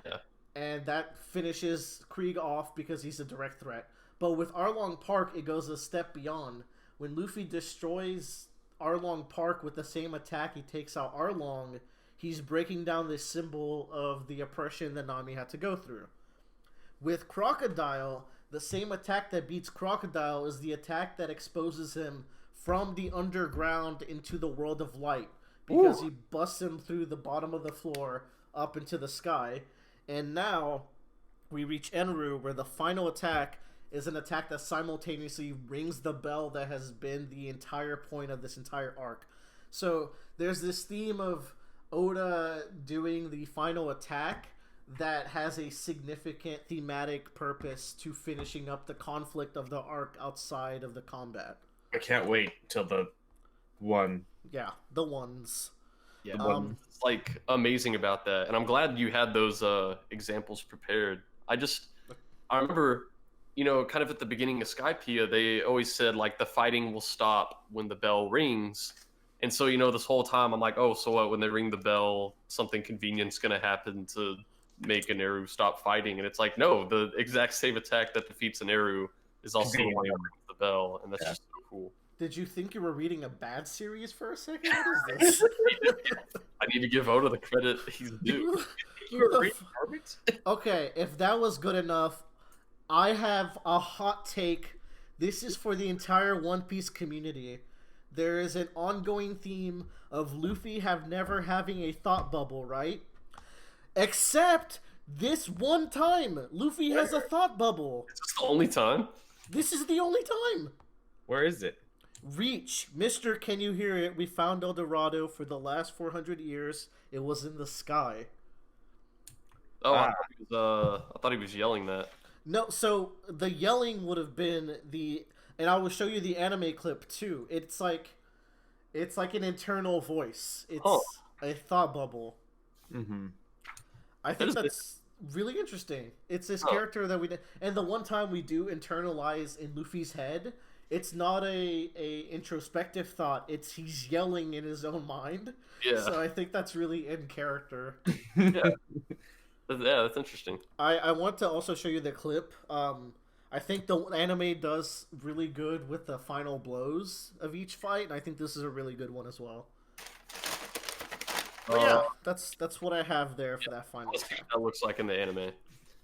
And that finishes Krieg off because he's a direct threat. But with Arlong Park, it goes a step beyond. When Luffy destroys Arlong Park with the same attack he takes out Arlong, he's breaking down this symbol of the oppression that Nami had to go through. With Crocodile, the same attack that beats Crocodile is the attack that exposes him from the underground into the world of light, because he busts him through the bottom of the floor up into the sky. And now we reach Enru, where the final attack is an attack that simultaneously rings the bell that has been the entire point of this entire arc. So there's this theme of Oda doing the final attack that has a significant thematic purpose to finishing up the conflict of the arc outside of the combat. I can't wait till the one. Yeah, the ones. Yeah, it's like amazing about that, and I'm glad you had those examples prepared. I remember, you know, kind of at the beginning of Skypeia, they always said like the fighting will stop when the bell rings, and so, you know, this whole time I'm like, oh, so what? When they ring the bell, something convenient's gonna happen to make an Eru stop fighting, and it's like, no, the exact same attack that defeats an Eru is also the one that rings the bell, and that's just so cool. Did you think you were reading a bad series for a second? What is this? I need to give Oda the credit he's due. Okay, if that was good enough, I have a hot take This is for the entire One Piece community. There is an ongoing theme of Luffy never having a thought bubble, right? Except this one time, Luffy has a thought bubble. Is this the only time? This is the only time. Where is it? Reach, Mr. Can you hear it? We found El Dorado for the last 400 years. It was in the sky. Oh, I thought he was yelling that. No, so the yelling would have been and I will show you the anime clip too. It's like an internal voice. It's a thought bubble. Mm-hmm. I think that's really interesting. It's this character that and the one time we do internalize in Luffy's head, it's not a introspective thought. It's he's yelling in his own mind. Yeah. So I think that's really in character. Yeah. Yeah, that's interesting. I want to also show you the clip. I think the anime does really good with the final blows of each fight, and I think this is a really good one as well. But yeah, that's what I have there for that final attack. That looks like in the anime.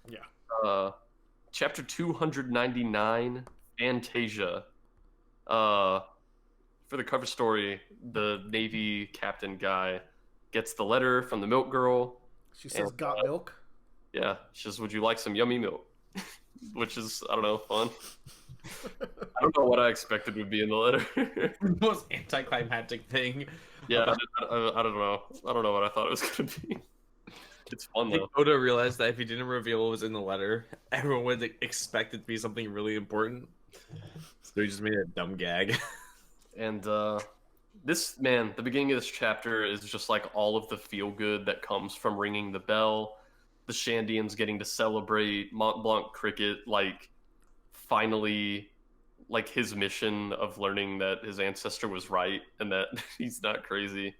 Yeah. Chapter 299, Fantasia. For the cover story, the Navy captain guy gets the letter from the milk girl. She says, "Got milk?" Yeah, she says, "Would you like some yummy milk?" Which is, I don't know, fun. I don't know what I expected would be in the letter. The most anticlimactic thing. Yeah, I don't know. I don't know what I thought it was going to be. It's fun, though. Oda realized that if he didn't reveal what was in the letter, everyone would expect it to be something really important. So he just made a dumb gag. And the beginning of this chapter is just like all of the feel good that comes from ringing the bell, the Shandians getting to celebrate, Mont Blanc cricket, like finally, like his mission of learning that his ancestor was right and that he's not crazy.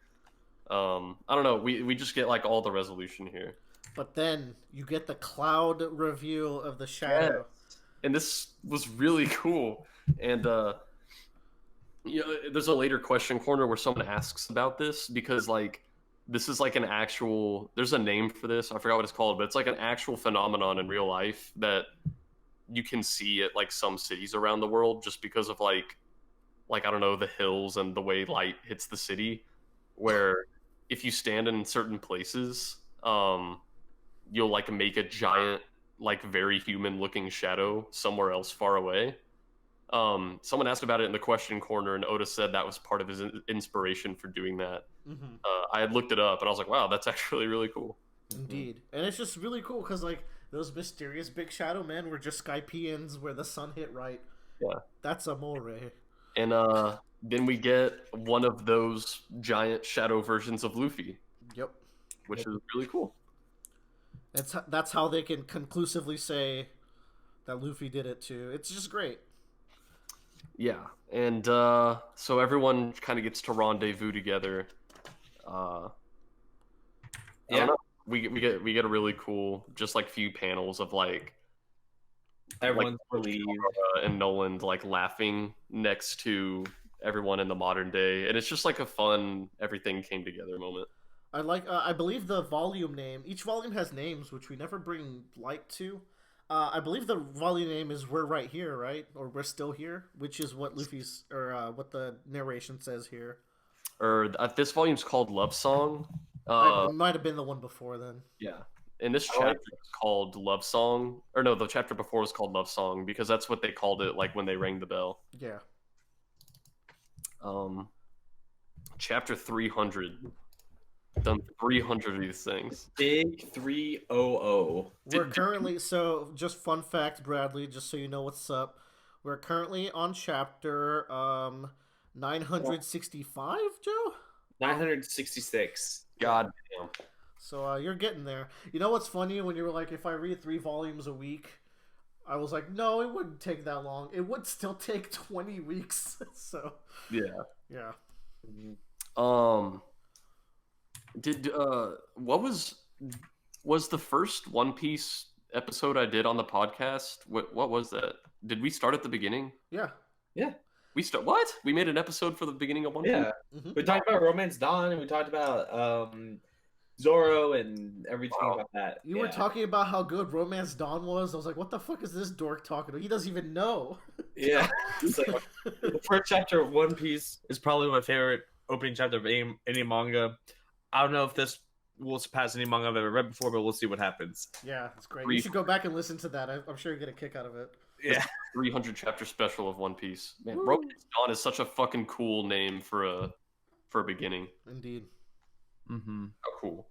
I don't know. We just get like all the resolution here. But then you get the cloud reveal of the shadow. Yes. And this was really cool. And there's a later question corner where someone asks about this because like this is like an actual, there's a name for this, I forgot what it's called, but it's like an actual phenomenon in real life that you can see at like some cities around the world just because of like I don't know, the hills and the way light hits the city, where if you stand in certain places, you'll like make a giant, like very human looking shadow somewhere else far away. Someone asked about it in the question corner, and Oda said that was part of his inspiration for doing that. Mm-hmm. I had looked it up, and I was like, wow, that's actually really cool. Indeed. And it's just really cool because, like, those mysterious big shadow men were just Skypeians where the sun hit right. Yeah. That's amore. And then we get one of those giant shadow versions of Luffy. Yep. Which is really cool. That's how they can conclusively say that Luffy did it, too. It's just great. Yeah, and so everyone kind of gets to rendezvous together. Yeah, we get a really cool, just like few panels of like everyone's relieved and Nolan like laughing next to everyone in the modern day, and it's just like a fun everything came together moment. I like. I believe the volume name. Each volume has names, which we never bring light to. I believe the volume name is "We're Right Here," right? Or "We're Still Here," which is what Luffy's or what the narration says here. Or this volume's called Love Song. It might have been the one before then. Yeah, and this chapter is called Love Song, or no, the chapter before was called Love Song because that's what they called it, like when they rang the bell. Yeah. Chapter 300. Done 300 of these things. Big 300. We're currently, so just fun fact, Bradley, just so you know what's up. We're currently on chapter 965, Joe? 966. God damn. So you're getting there. You know what's funny? When you were like, if I read 3 volumes a week, I was like, no, it wouldn't take that long. It would still take 20 weeks. So yeah. Did what was the first One Piece episode I did on the podcast? What was that? Did we start at the beginning? Yeah. What? We made an episode for the beginning of One Piece? Yeah. Mm-hmm. We talked about Romance Dawn, and we talked about Zoro and everything Wow. about that. You were talking about how good Romance Dawn was. I was like, what the fuck is this dork talking about? He doesn't even know. Yeah. So, the first chapter of One Piece is probably my favorite opening chapter of any manga. I don't know if this will surpass any manga I've ever read before, but we'll see what happens. Yeah, it's great. You should go back and listen to that. I'm sure you get a kick out of it. Yeah. 300 chapter special of One Piece. Man, Woo. Romance Dawn is such a fucking cool name for a beginning. Indeed. Mm-hmm. Oh, cool.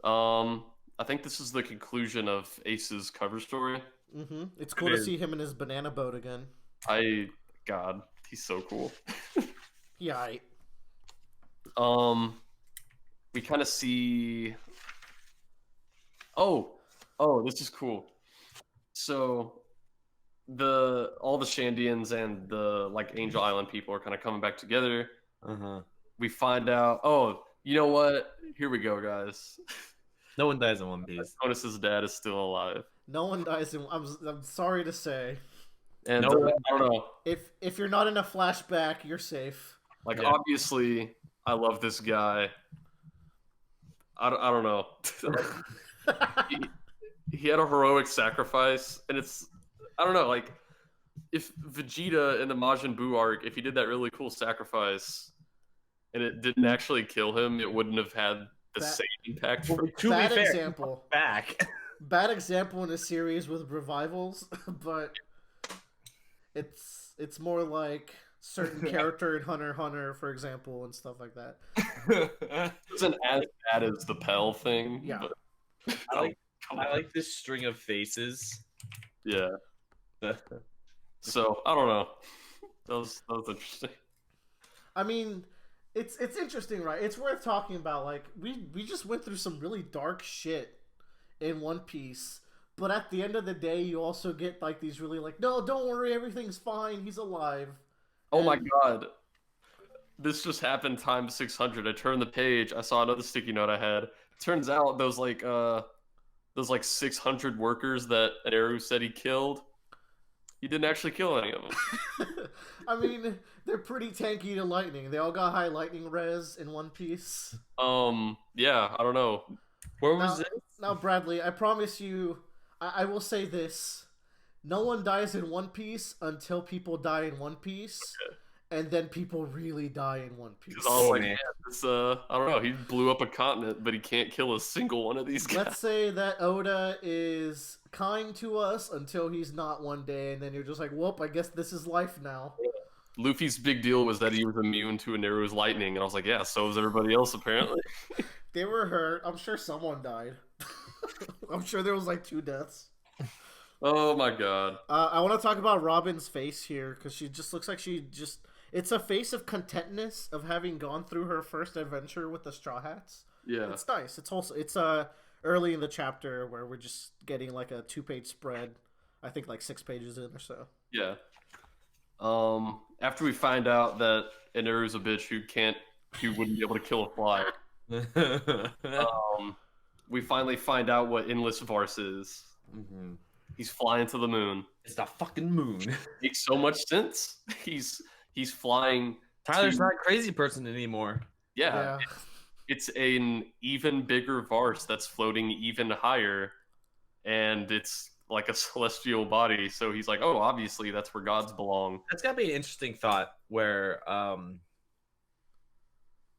I think this is the conclusion of Ace's cover story. Mm-hmm. It's cool to see him in his banana boat again. God, he's so cool. Yeah. We kind of see. Oh, this is cool. So, all the Shandians and the Angel Island people are kind of coming back together. Uh-huh. We find out. Oh, you know what? Here we go, guys. No one dies in One Piece. Jonas' dad is still alive. No one dies. I'm sorry to say. And No one- I don't know. If you're not in a flashback, you're safe. Like, Yeah. obviously, I love this guy. I don't know. he had a heroic sacrifice, and I don't know, like, if Vegeta in the Majin Buu arc, if he did that really cool sacrifice, and it didn't actually kill him, it wouldn't have had the same impact. To be Bad fair, example. back. Bad example in a series with revivals, but it's more like certain character in Hunter x Hunter, for example, and stuff like that. It wasn't as bad as the Pell thing. Yeah. But, I like this string of faces. Yeah. So I don't know. That was interesting. I mean, it's interesting, right? It's worth talking about. Like we just went through some really dark shit in One Piece, but at the end of the day, you also get like these really no, don't worry, everything's fine. He's alive. Oh my god. This just happened times 600. I turned the page. I saw another sticky note I had. Turns out those 600 workers that Eru said he killed, he didn't actually kill any of them. I mean, they're pretty tanky to lightning. They all got high lightning res in One Piece. Yeah, I don't know. Where was it? Now, Bradley, I promise you, I will say this. No one dies in One Piece until people die in One Piece. Okay. And then people really die in One Piece. Because I was like, I don't know. He blew up a continent, but he can't kill a single one of these guys. Let's say that Oda is kind to us until he's not one day, and then you're just like, whoop, I guess this is life now. Luffy's big deal was that he was immune to Neru's lightning, and I was like, yeah, so is everybody else, apparently. They were hurt. I'm sure someone died. I'm sure there was 2 deaths. Oh my god. I want to talk about Robin's face here, because she just looks like it's a face of contentness of having gone through her first adventure with the Straw Hats. Yeah. It's nice. It's also early in the chapter where we're just getting a 2-page spread. I think 6 pages in or so. Yeah. After we find out that Neru's a bitch who wouldn't be able to kill a fly. We finally find out what Endless Vars is. Mm-hmm. He's flying to the moon. It's the fucking moon. Makes so much sense. He's flying. Tyler's not a crazy person anymore. Yeah. It's an even bigger Vars that's floating even higher, and it's like a celestial body. So he's like, oh, obviously that's where gods belong. That's gotta be an interesting thought where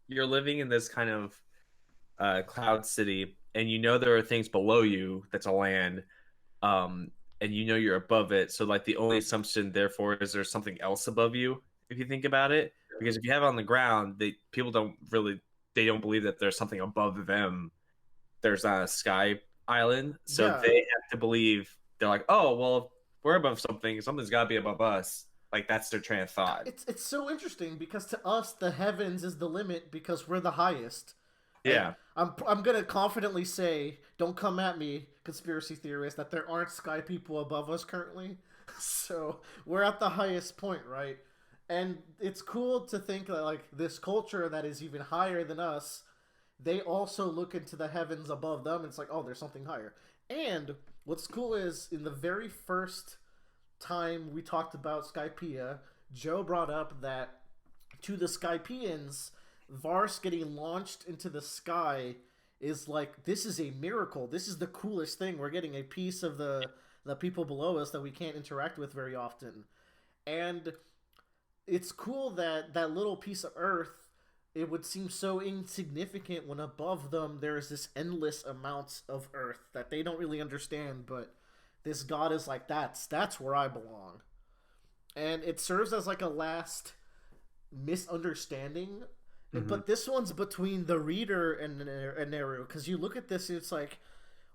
you're living in this kind of cloud city, and there are things below you that's a land, and you're above it. So the only assumption therefore is there's something else above you, if you think about it. Because if you have it on the ground, people don't believe that there's something above them. There's not a sky island, so they have to believe. They're like, oh well, if we're above something's got to be above us. That's their train of thought. It's so interesting because to us the heavens is the limit because we're the highest. Yeah. And I'm gonna confidently say, don't come at me, conspiracy theorists, that there aren't sky people above us currently. So we're at the highest point, right? And it's cool to think that this culture that is even higher than us, they also look into the heavens above them. And it's oh, there's something higher. And what's cool is in the very first time we talked about Skypeia, Joe brought up that to the Skypeians, Vars getting launched into the sky is like, this is a miracle. This is the coolest thing. We're getting a piece of the people below us that we can't interact with very often. And it's cool that that little piece of Earth, it would seem so insignificant when above them there's this endless amounts of Earth that they don't really understand, but this god is like, that's where I belong. And it serves as like a last misunderstanding. But this one's between the reader and Neru, because you look at this and it's like,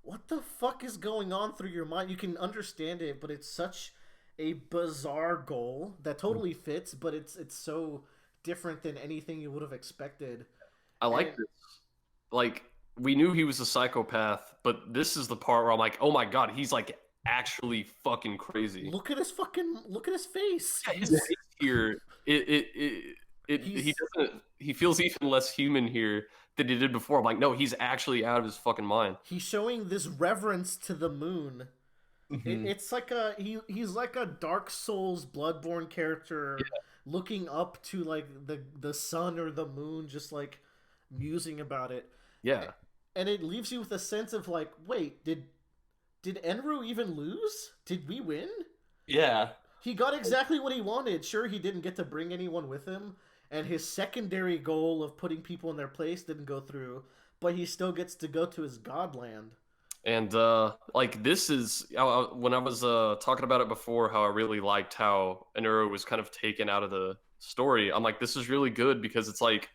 what the fuck is going on through your mind? You can understand it, but it's such a bizarre goal that totally fits, but it's so different than anything you would have expected. I like this. Like, we knew he was a psychopath, but this is the part where I'm like, oh my god, he's like actually fucking crazy. Look at his face. Yeah, his face here, he feels even less human here than he did before. I'm like, no, he's actually out of his fucking mind. He's showing this reverence to the moon. It's like he's like a Dark Souls Bloodborne character, looking up to like the sun or the moon, just like musing about it. Yeah. And it leaves you with a sense of like, wait, did Enru even lose? Did we win? Yeah. He got exactly what he wanted. Sure, he didn't get to bring anyone with him, and his secondary goal of putting people in their place didn't go through, but he still gets to go to his godland. And like, this is when I was talking about it before, how I really liked how Enero was kind of taken out of the story. I'm like, this is really good, because it's like,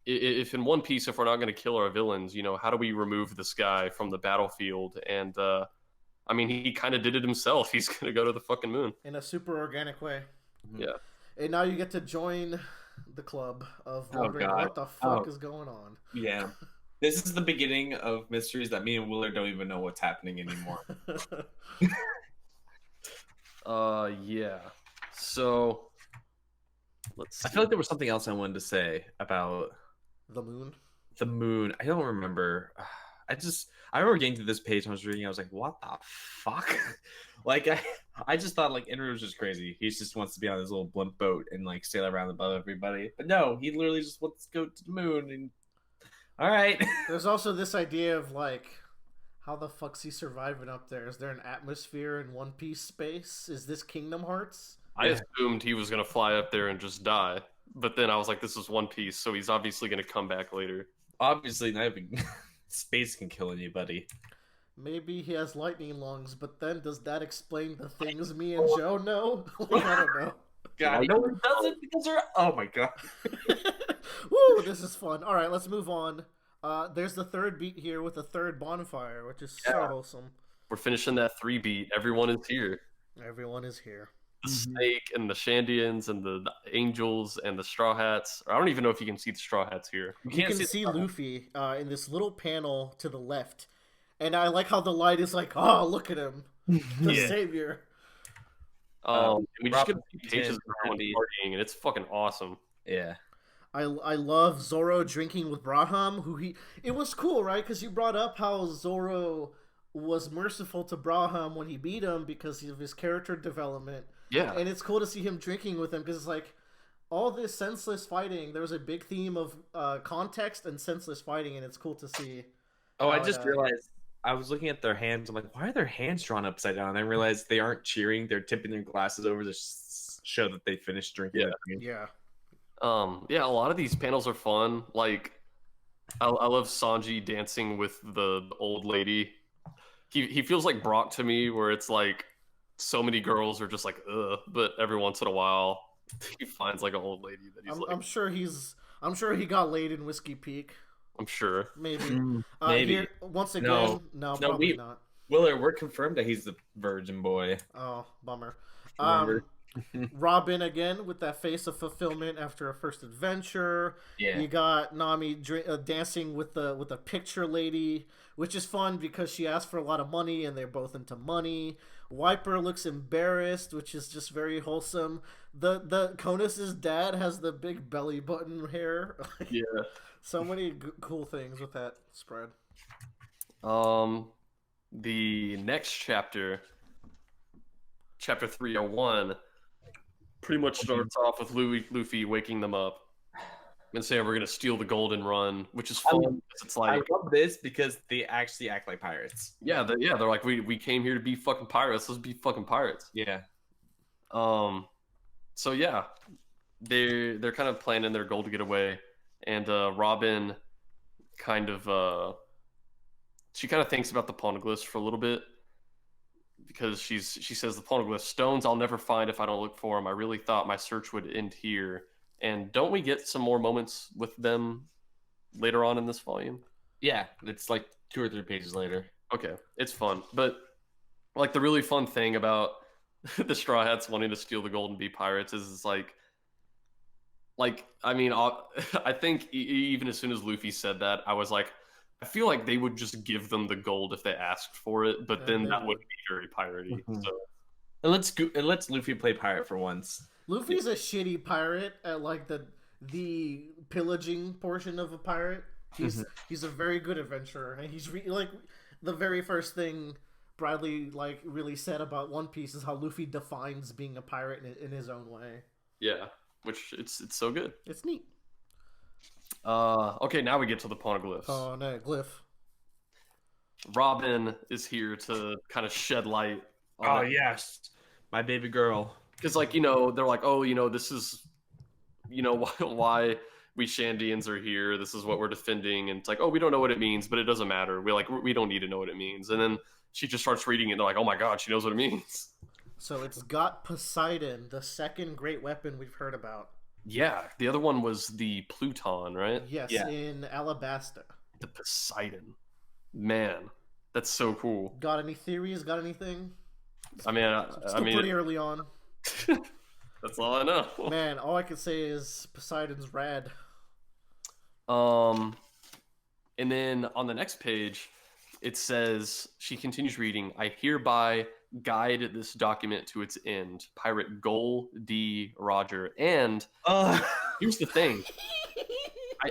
if in One Piece, if we're not going to kill our villains, you know, how do we remove this guy from the battlefield? And I mean, he kind of did it himself. He's going to go to the fucking moon in a super organic way. Yeah. And now you get to join the club of wondering what the fuck is going on. Yeah. This is the beginning of mysteries that me and Willard don't even know what's happening anymore. Yeah. So let's see. I feel like there was something else I wanted to say about the moon. The moon. I don't remember. I remember getting to this page and I was reading. I was like, "What the fuck?" Like I just thought like Enru was just crazy. He just wants to be on his little blimp boat and like sail around above everybody. But no, he literally just wants to go to the moon. And all right. There's also this idea of like, how the fuck's he surviving up there? Is there an atmosphere in One Piece space? Is this Kingdom Hearts? I assumed he was gonna fly up there and just die, but then I was like, "This is One Piece, so he's obviously gonna come back later." Obviously, not even space can kill anybody. Maybe he has lightning lungs, but then does that explain the things me and Joe know? Like, I don't know. God, no one does it because they're. Oh my god. Woo, this is fun. All right, let's move on. There's the third beat here with the third bonfire, which is so wholesome. We're finishing that 3 beat. Everyone is here. Everyone is here. The snake and the Shandians and the angels and the straw hats. I don't even know if you can see the straw hats here. You can see Luffy in this little panel to the left. And I like how the light is like, oh, look at him. The savior. We just get a few pages of everyone partying, and it's fucking awesome. Yeah. I love Zoro drinking with Braham, it was cool, right? Because you brought up how Zoro was merciful to Braham when he beat him because of his character development. Yeah. And it's cool to see him drinking with him, because it's like, all this senseless fighting, there was a big theme of context and senseless fighting, and it's cool to see. Oh, I just realized, I was looking at their hands. I'm like, why are their hands drawn upside down? And I realized they aren't cheering. They're tipping their glasses over to show that they finished drinking. Yeah. Yeah, a lot of these panels are fun. Like, I love Sanji dancing with the old lady. He feels like Brock to me, where it's like so many girls are just like, ugh, but every once in a while he finds like an old lady that he's like. I'm sure he got laid in Whiskey Peak. I'm sure. Maybe. Maybe. Here, once again, no, probably not. Willard, we're confirmed that he's the virgin boy. Oh, bummer. Remember? Robin again with that face of fulfillment after a first adventure. Yeah. You got Nami dancing with the picture lady, which is fun because she asked for a lot of money and they're both into money. Wiper looks embarrassed, which is just very wholesome. The Conus's dad has the big belly button hair. Yeah. So many cool things with that spread. The next chapter, chapter 301, pretty much starts off with Luffy waking them up. and saying we're gonna steal the gold and run, which is fun. It's I like, love this because they actually act like pirates. they're like, we came here to be fucking pirates. Let's be fucking pirates. Yeah. So yeah, they're kind of planning their goal to get away, and Robin kind of she kind of thinks about the poneglyphs for a little bit, because she says the poneglyph stones I'll never find if I don't look for them. I really thought my search would end here. And don't we get some more moments with them later on in this volume? Yeah, it's like 2 or 3 pages later. Okay, it's fun, but like the really fun thing about the Straw Hats wanting to steal the gold and be pirates is it's like I mean, I think even as soon as Luffy said that, I was like, I feel like they would just give them the gold if they asked for it, but then that would be very piratey. So It lets Luffy play pirate for once. Luffy's a shitty pirate at like the pillaging portion of a pirate. He's a very good adventurer, and he's like the very first thing Bradley like really said about One Piece is how Luffy defines being a pirate in his own way. yeah, which it's so good. It's neat. Okay, now we get to the poneglyphs. Oh no, glyph. Robin is here to kind of shed light on Oh that. yes, my baby girl. Because, like, you know, they're like, oh, you know, this is, you know, why we Shandians are here. This is what we're defending. And it's like, oh, we don't know what it means, but it doesn't matter. We don't need to know what it means. And then she just starts reading it, and they're like, oh my god, she knows what it means. So it's got Poseidon, the second great weapon we've heard about. Yeah, the other one was the Pluton, right? Yes, Yeah. in Alabasta. The Poseidon. Man, that's so cool. Got any theories? Got anything? I mean, It's still pretty early on. that's all I know. Man, all I can say is Poseidon's rad. And then on the next page, it says, she continues reading, I hereby guide this document to its end. Pirate Goal D. Roger. And here's the thing.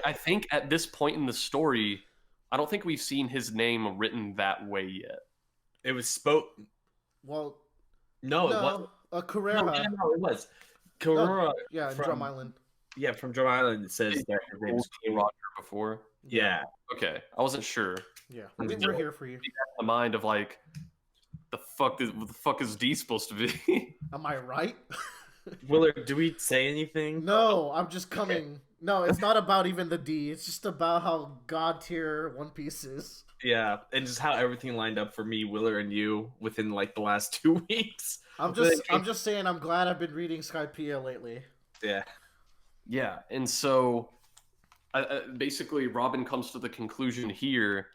I think at this point in the story, I don't think we've seen his name written that way yet. It was spoke. Well, No, it wasn't. Carrera. No, it was. Carrera. Yeah, in from- Drum Island. Yeah, from Drum Island. It says that his Goal name's D. Roger before. Yeah. Okay, I wasn't sure. Yeah, Mhm. we're here for you. My mind of like, what the fuck is D supposed to be? Am I right? Willard, do we say anything? No, I'm just coming. No, it's not about even the D. It's just about how god tier One Piece is. Yeah, and just how everything lined up for me, Willard, and you within like the last 2 weeks. I'm just saying I'm glad I've been reading Skypeia lately. Yeah. Yeah, and so basically Robin comes to the conclusion here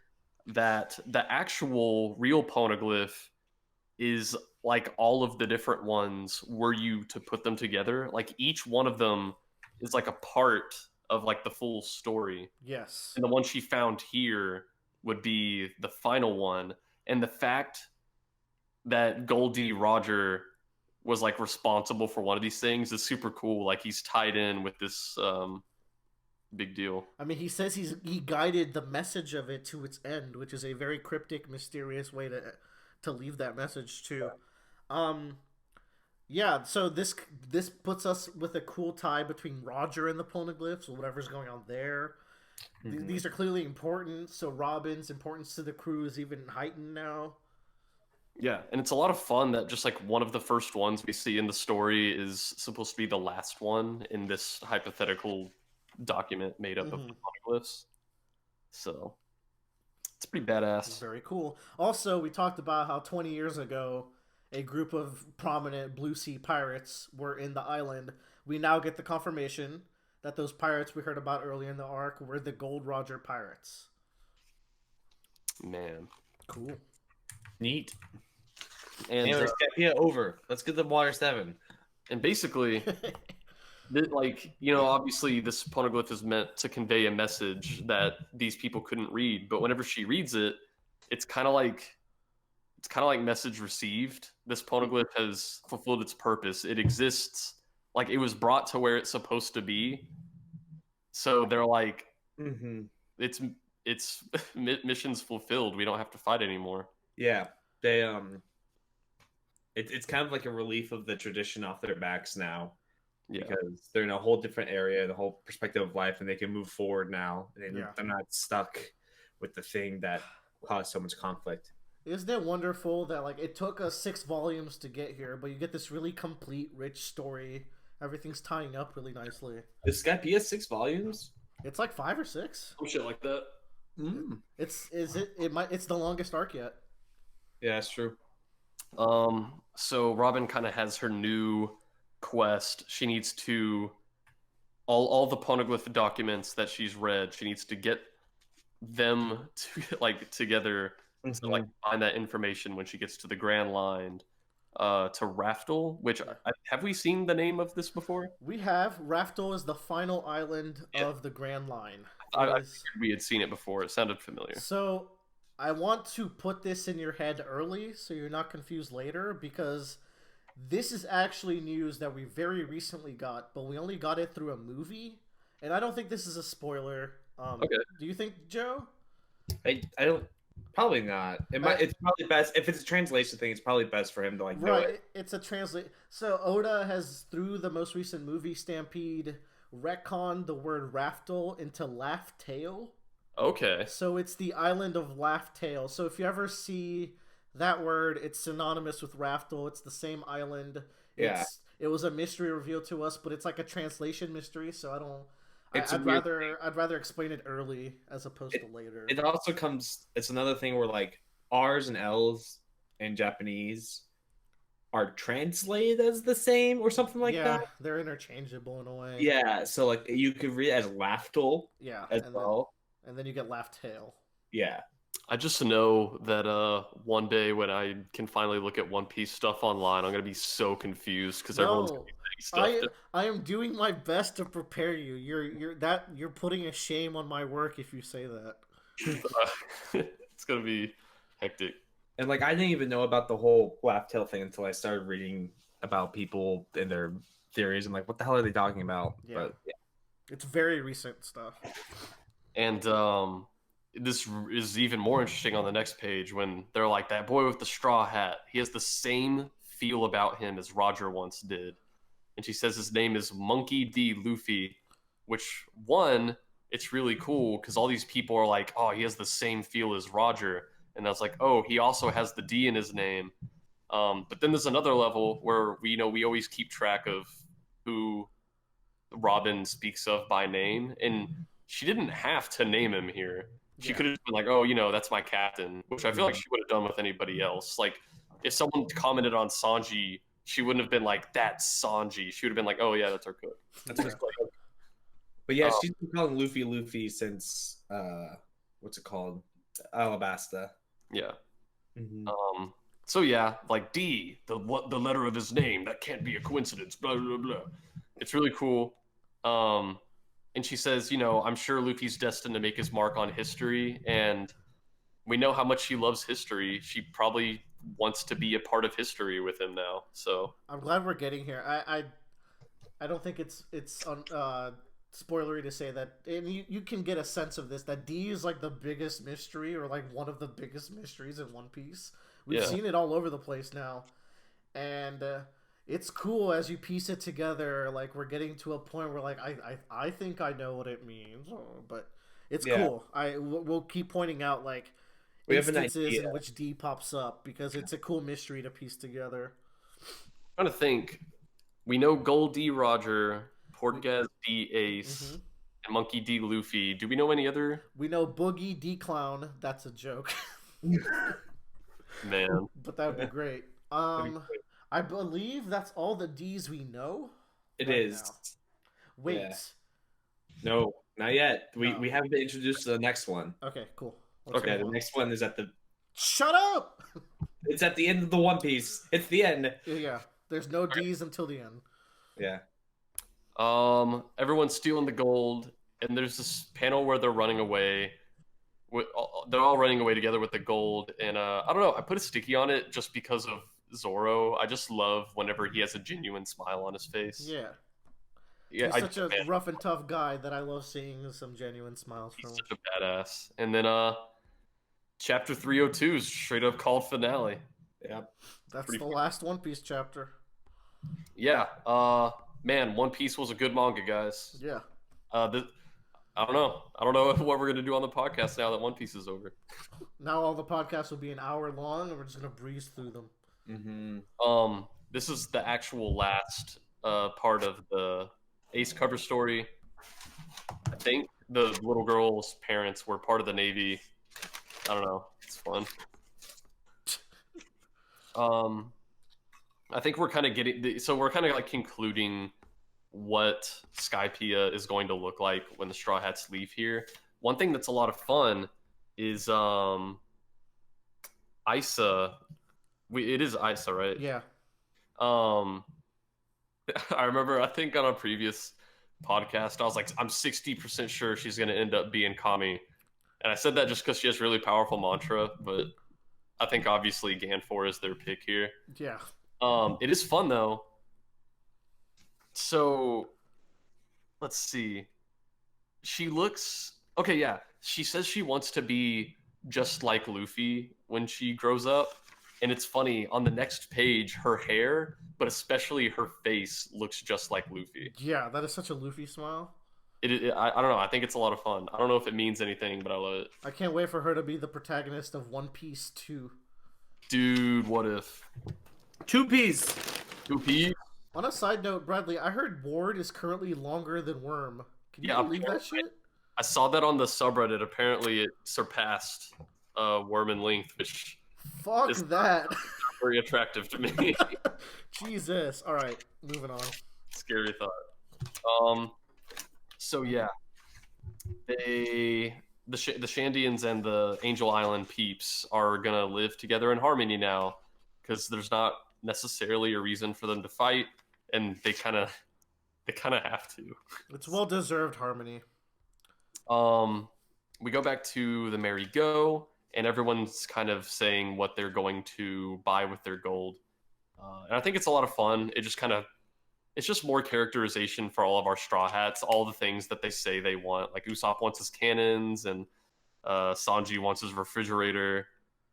that the actual real poneglyph is like all of the different ones were you to put them together. Like each one of them is like a part of like the full story. Yes. And the one she found here would be the final one. And the fact that Goldie Roger was like responsible for one of these things is super cool. Like he's tied in with this big deal. I mean, he says he guided the message of it to its end, which is a very cryptic, mysterious way to leave that message too. Yeah, so this puts us with a cool tie between Roger and the poneglyphs, or whatever's going on there. Mhm. These are clearly important, so Robin's importance to the crew is even heightened now. Yeah, and it's a lot of fun that just like one of the first ones we see in the story is supposed to be the last one in this hypothetical document made up of the poneglyphs. So it's pretty badass. Very cool. Also, we talked about how 20 years ago, a group of prominent Blue Sea pirates were in the island. We now get the confirmation that those pirates we heard about earlier in the arc were the Gold Roger pirates. Man. Cool. Neat. And Anyway, Skypeia over. Let's get the Water 7. and basically like, you know, obviously this poneglyph is meant to convey a message that these people couldn't read, but whenever she reads it, it's kind of like message received. This poneglyph has fulfilled its purpose. It exists, like it was brought to where it's supposed to be. So they're like, it's mission's fulfilled. We don't have to fight anymore. Yeah, they it's kind of like a relief of the tradition off their backs now. Yeah. because they're in a whole different area, the whole perspective of life, and they can move forward now. And Yeah. they're not stuck with the thing that caused so much conflict. Isn't it wonderful that like it took us 6 volumes to get here, but you get this really complete, rich story. Everything's tying up really nicely. Is Skypeia 6 volumes? It's like 5 or 6. Some shit like that. It's the longest arc yet. Yeah, that's true. So Robin kind of has her new quest. She needs to all the poneglyph documents that she's read. She needs to get them to like together to like find that information when she gets to the Grand Line, to Raftel. Which have we seen the name of this before? We have. Raftel is the final island of the Grand Line. I figured we had seen it before. It sounded familiar. So I want to put this in your head early so you're not confused later, because this is actually news that we very recently got, but we only got it through a movie, and I don't think this is a spoiler. Okay. Do you think, Joe? I don't. Probably not. It's probably best if it's a translation thing. It's probably best for him to like know it. It's a translate. So Oda has, through the most recent movie Stampede, retconned the word Raftel into Laugh Tale. Okay. So it's the island of Laugh Tale. So if you ever see that word, it's synonymous with Raftel. It's the same island. Yeah. It was a mystery revealed to us, but it's like a translation mystery. So I don't. I'd rather explain it early as opposed to later. It also comes. It's another thing where like R's and L's in Japanese are translated as the same or something like that. Yeah, they're interchangeable in a way. Yeah, so like you could read it as Laftel. Yeah, as well. And then you get Laugh Tale. Yeah. I just know that one day when I can finally look at One Piece stuff online, I'm gonna be so confused because everyone's gonna be saying stuff. I am doing my best to prepare you. You're putting a shame on my work if you say that. It's gonna be hectic. And like I didn't even know about the whole Laugh Tale thing until I started reading about people and their theories. I'm like, what the hell are they talking about? Yeah. But yeah. It's very recent stuff. And this is even more interesting on the next page when they're like, that boy with the straw hat, he has the same feel about him as Roger once did. And she says his name is Monkey D. Luffy, which, one, it's really cool because all these people are like, oh, he has the same feel as Roger. And I was like, oh, he also has the D in his name. But then there's another level where we always keep track of who Robin speaks of by name. And she didn't have to name him here. She could have been like, oh, that's my captain, which I feel like she would have done with anybody else. Like, if someone commented on Sanji, she wouldn't have been like, that's Sanji. She would have been like, oh, yeah, that's our cook. That's his cook. But yeah, she's been calling Luffy since, what's it called? Alabasta. Yeah. Mm-hmm. So, yeah, like D, the letter of his name, that can't be a coincidence, blah, blah, blah. It's really cool. And she says, I'm sure Luffy's destined to make his mark on history, and we know how much she loves history. She probably wants to be a part of history with him now. So I'm glad we're getting here. I don't think it's spoilery to say that, and you can get a sense of this, that D is like the biggest mystery, or like one of the biggest mysteries in One Piece. We've seen it all over the place now, and it's cool as you piece it together. Like, we're getting to a point where like I think I know what it means, but it's cool. We'll keep pointing out like instances in which D pops up because it's a cool mystery to piece together. I'm trying to think. We know Gold D Roger, Portgas D Ace, and Monkey D Luffy. Do we know any other? We know Boogie D Clown. That's a joke. Man. But that would be great. I believe that's all the D's we know. It is. Now. Wait. Yeah. No, not yet. We haven't been introduced to the next one. Okay, cool. Okay, the next one is at the... Shut up! It's at the end of the One Piece. It's the end. Yeah, there's no D's until the end. Yeah. Everyone's stealing the gold, and there's this panel where they're running away. They're all running away together with the gold, and I don't know. I put a sticky on it just because of Zoro. I just love whenever he has a genuine smile on his face. Yeah. Yeah, he's such a rough and tough guy that I love seeing some genuine smiles from him. He's such a badass. And then chapter 302 is straight up called finale. Yep. That's the last One Piece chapter. Yeah. man, One Piece was a good manga, guys. Yeah. I don't know. I don't know what we're gonna do on the podcast now that One Piece is over. Now all the podcasts will be an hour long, and we're just gonna breeze through them. Mm-hmm. This is the actual last part of the Ace cover story. I think the little girl's parents were part of the Navy. I don't know. It's fun. I think we're kind of we're kind of like concluding what Skypeia is going to look like when the Straw Hats leave here. One thing that's a lot of fun is Isa. It is Isa, right? Yeah. I remember, I think on a previous podcast, I was like, I'm 60% sure she's going to end up being Kami. And I said that just because she has really powerful mantra, but I think obviously Ganfor is their pick here. Yeah. It is fun, though. So, let's see. She looks... Okay, yeah. She says she wants to be just like Luffy when she grows up. And it's funny, on the next page, her hair, but especially her face, looks just like Luffy. Yeah, that is such a Luffy smile. I don't know. I think it's a lot of fun. I don't know if it means anything, but I love it. I can't wait for her to be the protagonist of One Piece 2. Dude, what if? Two Piece. On a side note, Bradley, I heard Ward is currently longer than Worm. Can you Yeah, believe that shit? I saw that on the subreddit. Apparently, it surpassed Worm in length, which Fuck is that. not very attractive to me. Jesus. All right, moving on. Scary thought. So yeah, the Shandians and the Angel Island peeps are gonna live together in harmony now, because there's not necessarily a reason for them to fight, and they kind of have to. It's well-deserved harmony. We go back to the Merry Go, and everyone's kind of saying what they're going to buy with their gold. And I think it's a lot of fun. It's just more characterization for all of our Straw Hats, all the things that they say they want. Like Usopp wants his cannons, and Sanji wants his refrigerator.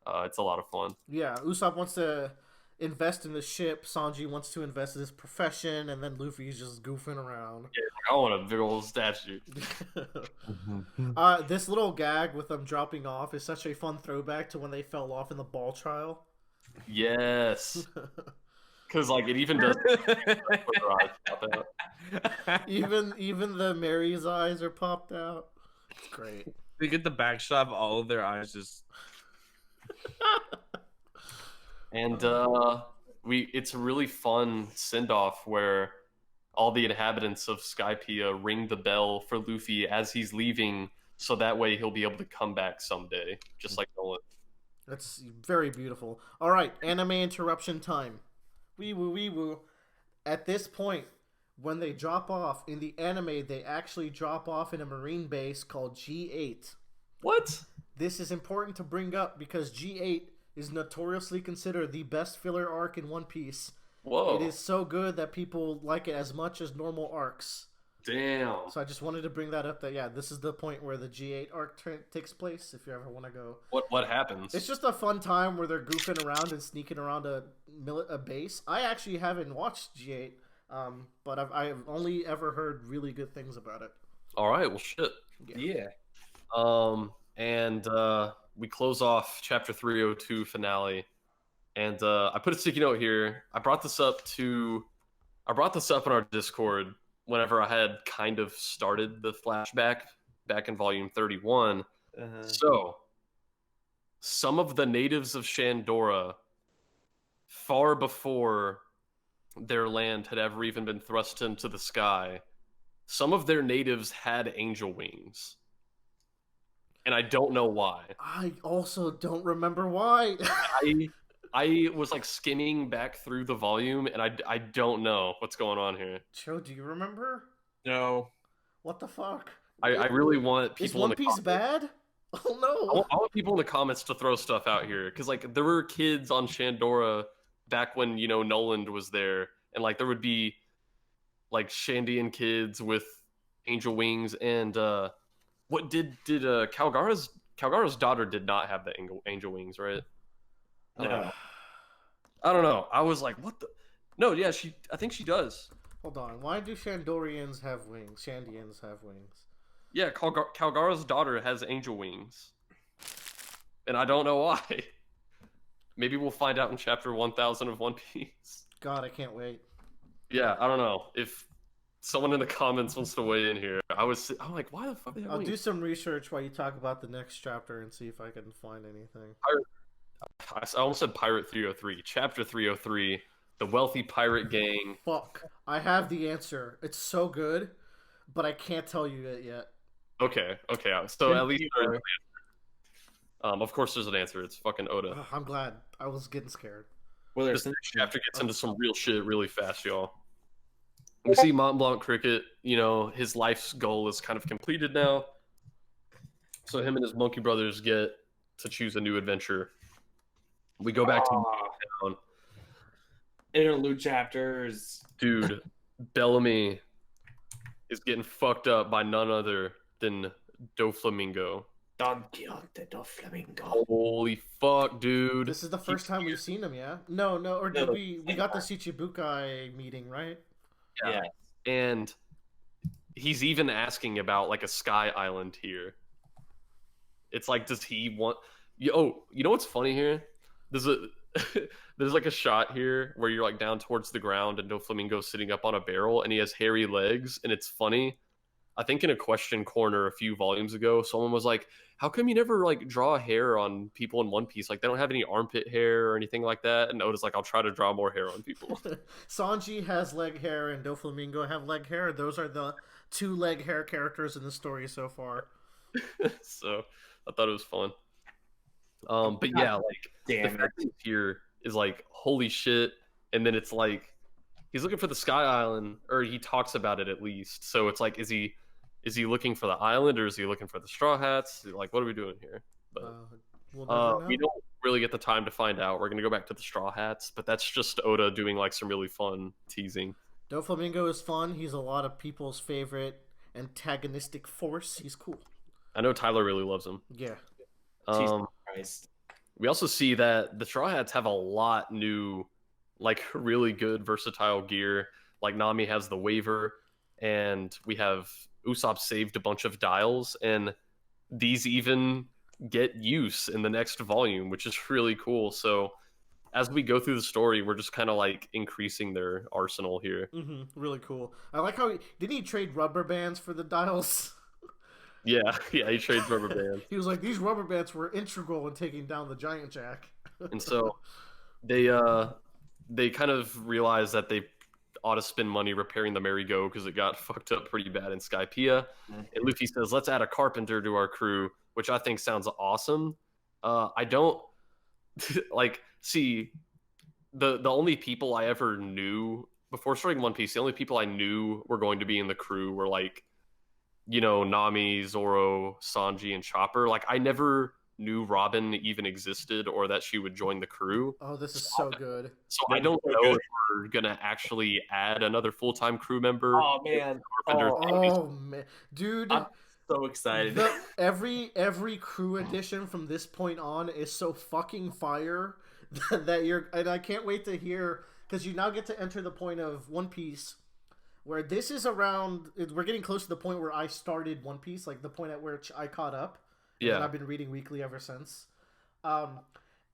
It's a lot of fun. Yeah, Usopp wants to invest in the ship, Sanji wants to invest in his profession, and then Luffy's just goofing around. Yeah, I want a big old statue. This little gag with them dropping off is such a fun throwback to when they fell off in the ball trial. Yes. Because like it even does. even the Mary's eyes are popped out. It's great. They get the back shot of all of their eyes just. And it's a really fun send off where all the inhabitants of Skypeia ring the bell for Luffy as he's leaving, so that way he'll be able to come back someday, just like Nolan. That's very beautiful. All right, anime interruption time. Wee woo, wee woo. At this point, when they drop off in the anime, they actually drop off in a marine base called G8. What? This is important to bring up because G8 is notoriously considered the best filler arc in One Piece. Whoa. It is so good that people like it as much as normal arcs. Damn. So I just wanted to bring that up. That this is the point where the G8 arc takes place. If you ever want to go, What happens? it's just a fun time where they're goofing around and sneaking around a base. I actually haven't watched G8, but I've only ever heard really good things about it. All right. Well, shit. Yeah. And we close off chapter 302 finale, and I put a sticky note here. I brought this up in our Discord whenever I had kind of started the flashback back in volume 31. So some of the natives of Shandora, far before their land had ever even been thrust into the sky, some of their natives had angel wings. And I don't know why. I also don't remember why. I was like skimming back through the volume, and I don't know what's going on here. Joe, do you remember? No. What the fuck? I really want people Is One in the Piece bad? Oh no! I want people in the comments to throw stuff out here, because like there were kids on Shandora back when Noland was there, and like there would be like Shandian kids with angel wings, and what did Calgara's daughter did not have the angel wings, right? No. I don't know. I was like, what the? No, yeah, I think she does. Hold on. Why do Shandorians have wings? Shandians have wings. Yeah, Kalgara's daughter has angel wings, and I don't know why. Maybe we'll find out in chapter 1000 of One Piece. God, I can't wait. Yeah, I don't know if someone in the comments wants to weigh in here. I'm like, why the fuck? Are they I'll wings? do some research while you talk about the next chapter and see if I can find anything. I almost said Pirate 303. Chapter 303, the wealthy pirate gang. Fuck. I have the answer. It's so good, but I can't tell you it yet. Okay. So at least there's an answer. Of course there's an answer. It's fucking Oda. Ugh, I'm glad. I was getting scared. Well, This next chapter gets into some real shit really fast, y'all. We see Mont Blanc Cricket, his life's goal is kind of completed now. So him and his monkey brothers get to choose a new adventure. We go back to town. interlude chapters. Dude, Bellamy is getting fucked up by none other than Doflamingo. Don Quixote do Flamingo. Holy fuck, dude. This is the first time we've seen him, yeah? No, or did No, we got the Shichibukai meeting, right? Yeah. And he's even asking about like a sky island here. It's like, does he want? Oh, you know what's funny here? There's like a shot here where you're like down towards the ground and Doflamingo's sitting up on a barrel and he has hairy legs, and it's funny. I think in a question corner a few volumes ago, someone was like, "How come you never like draw hair on people in One Piece? Like they don't have any armpit hair or anything like that." And Oda's like, "I'll try to draw more hair on people." Sanji has leg hair and Doflamingo have leg hair. Those are the two leg hair characters in the story so far. So I thought it was fun. But yeah, like the Damn fact that he's here is like, holy shit. And then it's like he's looking for the Sky Island, or he talks about it at least. So it's like, is he looking for the island, or is he looking for the Straw Hats? Like, what are we doing here? But We'll never know. we don't really get the time to find out. We're gonna go back to the Straw Hats, but that's just Oda doing like some really fun teasing. Doflamingo is fun. He's a lot of people's favorite antagonistic force. He's cool. I know Tyler really loves him. Yeah. Jesus Christ. We also see that the Straw Hats have a lot new, like really good versatile gear. Like Nami has the Waver, and we have Usopp saved a bunch of dials, and these even get use in the next volume, which is really cool. So as we go through the story, we're just kind of like increasing their arsenal here. Really cool. I like how didn't he trade rubber bands for the dials? Yeah, he trades rubber bands. He was like, these rubber bands were integral in taking down the Giant Jack. And so they kind of realize that they ought to spend money repairing the merry-go because it got fucked up pretty bad in Skypeia. And Luffy says, let's add a carpenter to our crew, which I think sounds awesome. I don't like see the only people I ever knew before starting One Piece, the only people I knew were going to be in the crew were like, Nami, Zoro, Sanji, and Chopper. Like I never knew Robin even existed or that she would join the crew. Oh, this is so good. So I don't know if we're gonna actually add another full-time crew member. Oh man. Oh man, dude. I'm so excited. Every crew edition from this point on is so fucking fire and I can't wait to hear, because you now get to enter the point of One Piece where this is around. We're getting close to the point where I started One Piece, like the point at which I caught up. And I've been reading weekly ever since.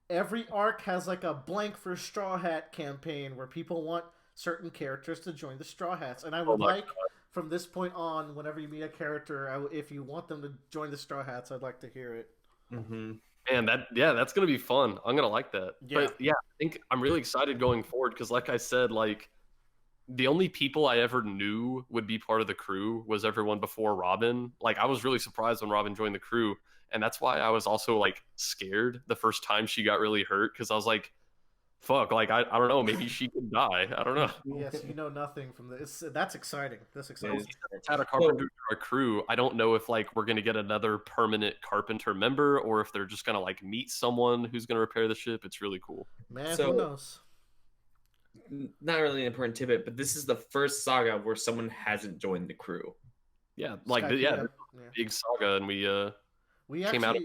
Every arc has like a blank for Straw Hat campaign where people want certain characters to join the Straw Hats, and I would from this point on, whenever you meet a character, if you want them to join the Straw Hats, I'd like to hear it. And that's gonna be fun. I'm gonna like that. Yeah. But yeah, I think I'm really excited going forward because, like I said, like the only people I ever knew would be part of the crew was everyone before Robin. Like I was really surprised when Robin joined the crew, and that's why I was also like scared the first time she got really hurt, because I was like, fuck, like I don't know, maybe she could die. I don't know. Yes, you know nothing from this. That's exciting. That's exciting. Had a carpenter to our crew. I don't know if like we're gonna get another permanent carpenter member or if they're just gonna like meet someone who's gonna repair the ship. It's really cool. Man, who knows? Not really an important tidbit, but this is the first saga where someone hasn't joined the crew. Yeah, like big saga, and we came out.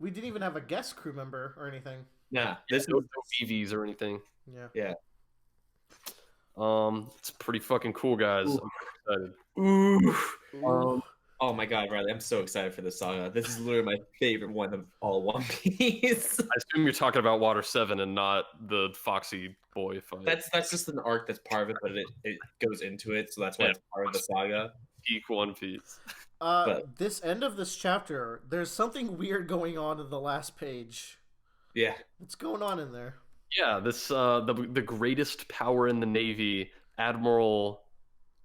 We didn't even have a guest crew member or anything. Yeah, this no BVs or anything. Yeah. It's pretty fucking cool, guys. Ooh. I'm excited. Ooh. Oh my god, Riley, I'm so excited for this saga. This is literally my favorite one of all One Piece. I assume you're talking about Water 7 and not the Foxy boy fight. That's just an arc that's part of it, but it goes into it, so that's why it's part of the saga. Peak One Piece. This end of this chapter, there's something weird going on in the last page. Yeah. What's going on in there? Yeah, this the greatest power in the Navy, Admiral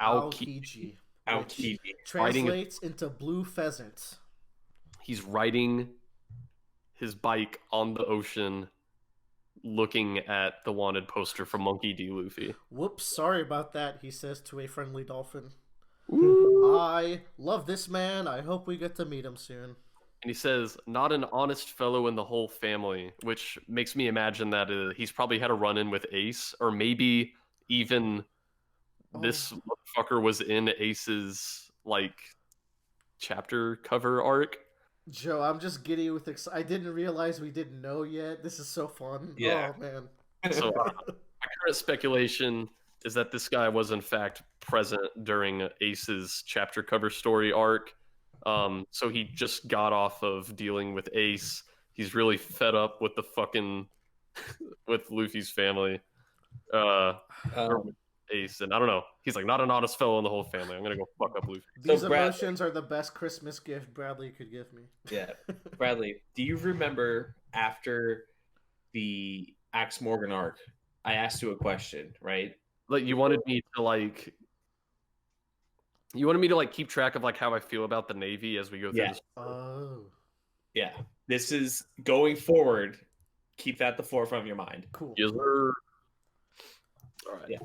Aokiji. Aokiji translates into blue pheasant. He's riding his bike on the ocean, looking at the wanted poster from Monkey D. Luffy. Whoops, sorry about that, he says to a friendly dolphin. Ooh. I love this man. I hope we get to meet him soon. And he says, not an honest fellow in the whole family, which makes me imagine that he's probably had a run-in with Ace, or maybe even this motherfucker was in Ace's, like, chapter cover arc. Joe, I'm just giddy with I didn't realize we didn't know yet. This is so fun. Yeah. Oh, man. So my current speculation is that this guy was, in fact, present during Ace's chapter cover story arc. So he just got off of dealing with Ace. He's really fed up with the fucking with Luffy's family. Or with Ace, and I don't know. He's like, not an honest fellow in the whole family. I'm gonna go fuck up Luffy. These emotions are the best Christmas gift Bradley could give me. Yeah. Bradley, do you remember after the Axe Morgan arc, I asked you a question, right? Like you wanted me to like keep track of like how I feel about the Navy as we go through this. Oh. Yeah. This is going forward. Keep that at the forefront of your mind. Cool. Yes, sir. All right. Yeah.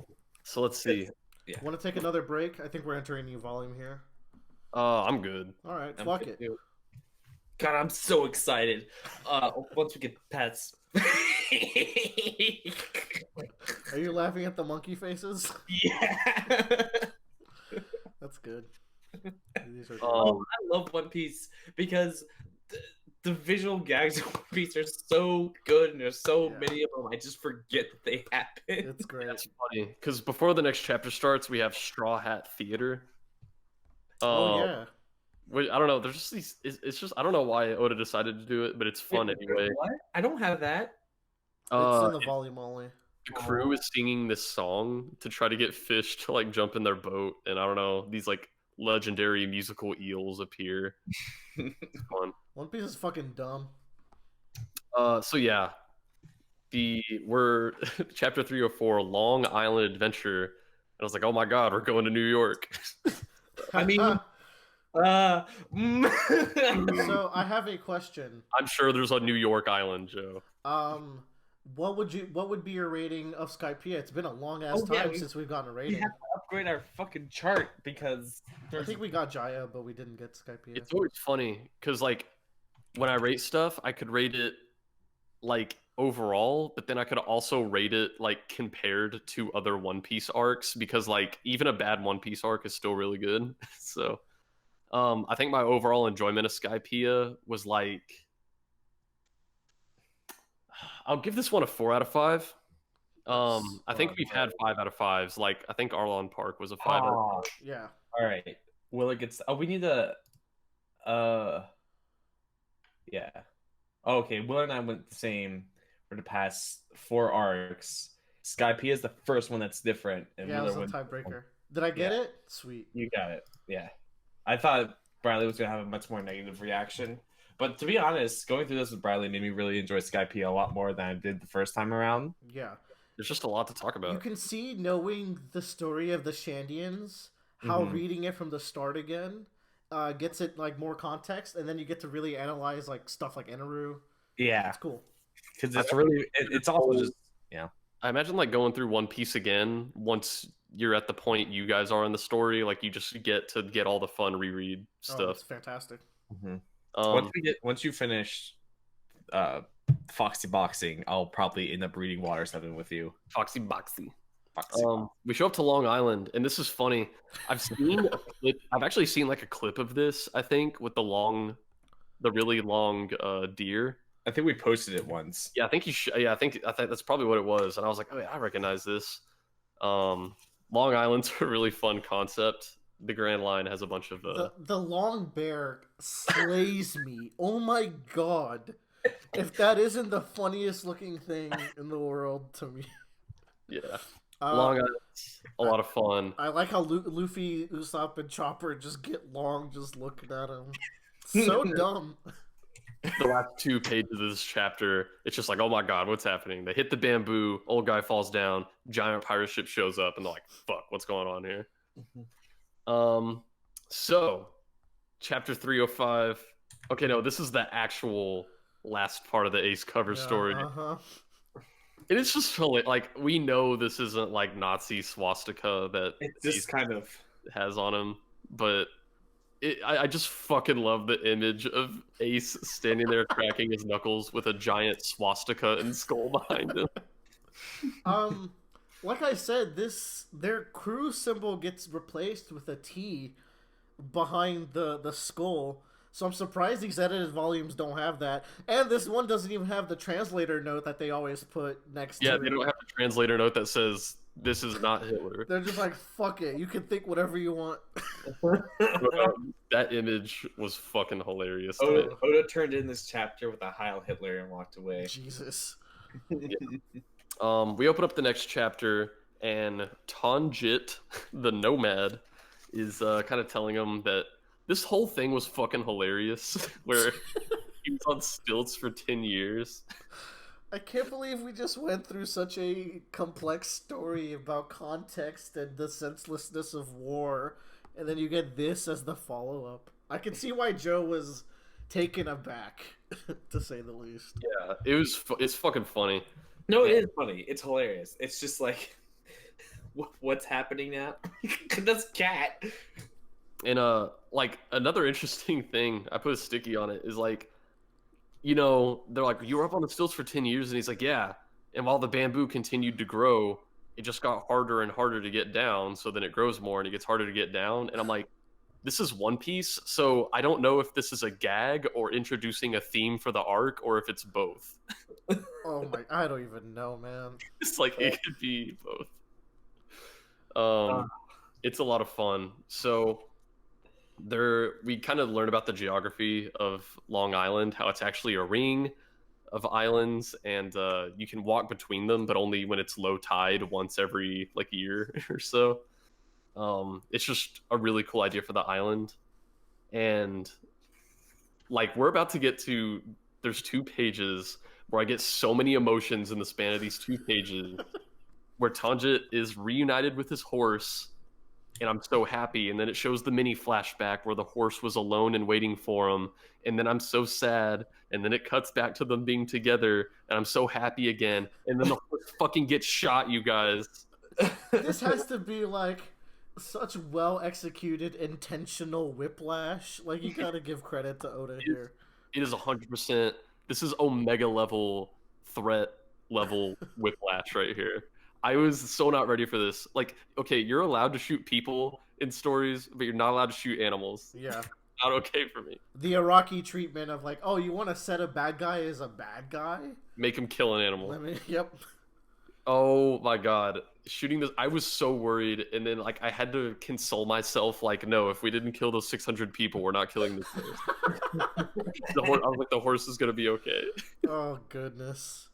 So let's see. Yeah. Want to take another break? I think we're entering a new volume here. I'm good. All right, I'm fuck good it. too. God, I'm so excited. Once we get pets. Are you laughing at the monkey faces? Yeah. That's good. These are I love One Piece because the visual gags of One Piece are so good and there's so many of them. I just forget that they happen. It's great. That's funny because before the next chapter starts, we have Straw Hat Theater. Yeah. I don't know. There's just these. It's just I don't know why Oda decided to do it, but it's fun anyway. What? I don't have that. It's in the volume only. The crew is singing this song to try to get fish to like jump in their boat, and I don't know, these like legendary musical eels appear. It's fun. One Piece is fucking dumb. So yeah, we're chapter 304, Long Island Adventure, and I was like, oh my god, we're going to New York. I mean, So I have a question. I'm sure there's a New York island, Joe. What would be your rating of Skypeia? It's been a long ass time since we've gotten a rating. we have to upgrade our fucking chart because I think we got Jaya, but we didn't get Skypeia. It's always funny because like when I rate stuff, I could rate it like overall, but then I could also rate it like compared to other One Piece arcs because like even a bad One Piece arc is still really good. So I think my overall enjoyment of Skypeia was like, I'll give this one a 4 out of 5. I think we've had 5 out of 5s. Like I think Arlon Park was a 5 out of 5. Yeah. all right. Will it get? Oh, we need a. Yeah. Oh, okay. Will and I went the same for the past 4 arcs. Skypeia is the first one that's different. And Yeah, it was Wheeler a went- tiebreaker. Did I get it? Sweet. You got it. Yeah. I thought Bradley was gonna have a much more negative reaction. But to be honest, going through this with Bradley made me really enjoy Skypeia a lot more than I did the first time around. Yeah. There's just a lot to talk You about. can see, knowing the story of the Shandians, how reading it from the start again gets it like more context, and then you get to really analyze like stuff like Eneru. Yeah, It's cool. because it's really it's also just I imagine like going through One Piece again once you're at the point you guys are in the story. Like you just get to get all the fun reread Oh, stuff. it's fantastic. once you finish Foxy Boxing, I'll probably end up reading Water 7 with you. Foxy Boxy. Foxy. We show up to Long Island, and this is funny. I've seen a clip. I've actually seen like a clip of this. I think with the really long deer. I think we posted it once. Yeah, I think you should. Yeah, I think that's probably what it was. And I was like, oh yeah, I recognize this. Long Island's a really fun concept. The Grand Line has a bunch of The long bear slays me. Oh my god. If that isn't the funniest looking thing in the world to me. yeah. Long Island's a lot of fun. I like how Luffy, Usopp, and Chopper just get long just looking at him. So dumb. The last 2 pages of this chapter, it's just like, oh my god, what's happening? They hit the bamboo, old guy falls down, giant pirate ship shows up, and they're like, fuck, what's going on here? So chapter 305. Okay, no, this is the actual last part of the Ace cover story. And it's just like, we know this isn't like Nazi swastika that It just kind of has on him, but I just fucking love the image of Ace standing there cracking his knuckles with a giant swastika and skull behind him. Like I said, their crew symbol gets replaced with a T behind the skull. So I'm surprised these edited volumes don't have that. And this one doesn't even have the translator note that they always put next to it. Yeah, they don't have the translator note that says, this is not Hitler. They're just like, fuck it. You can think whatever you want. That image was fucking hilarious. Oda turned in this chapter with a Heil Hitler and walked away. Jesus. Yeah. We open up the next chapter, and Tanjit, the nomad, is kind of telling him that this whole thing was fucking hilarious, where he was on stilts for 10 years. I can't believe we just went through such a complex story about context and the senselessness of war, and then you get this as the follow-up. I can see why Joe was taken aback, to say the least. Yeah, it's fucking funny. No, it is funny. It's hilarious. It's just like, what's happening now? That's Cat. And like another interesting thing, I put a sticky on it, is like, you know, they're like, you were up on the stilts for 10 years, and he's like, yeah. And while the bamboo continued to grow, it just got harder and harder to get down. So then it grows more, and it gets harder to get down. And I'm like, this is One Piece, so I don't know if this is a gag or introducing a theme for the arc, or if it's both. Oh my, I don't even know, man. It's like, it could be both. It's a lot of fun. So we kind of learn about the geography of Long Island, how it's actually a ring of islands, and you can walk between them, but only when it's low tide once every like year or so. It's just a really cool idea for the island. And like, we're about to get to, there's 2 pages where I get so many emotions in the span of these 2 pages where Tanjit is reunited with his horse, and I'm so happy. And then it shows the mini flashback where the horse was alone and waiting for him, and then I'm so sad. And then it cuts back to them being together, and I'm so happy again. And then the horse fucking gets shot, you guys. This has to be like such well executed intentional whiplash. Like, you gotta give credit to Oda here. It is 100%. This is Omega level threat level whiplash right here. I was so not ready for this. Like, okay, you're allowed to shoot people in stories, but you're not allowed to shoot animals. Yeah. Not okay for me. The Iraqi treatment of like, oh, you want to set a bad guy as a bad guy? Make him kill an animal. Yep. Oh my god. Shooting this, I was so worried, and then like I had to console myself, like, no, if we didn't kill those 600 people, we're not killing this horse. I was like, the horse is gonna be okay. Oh goodness.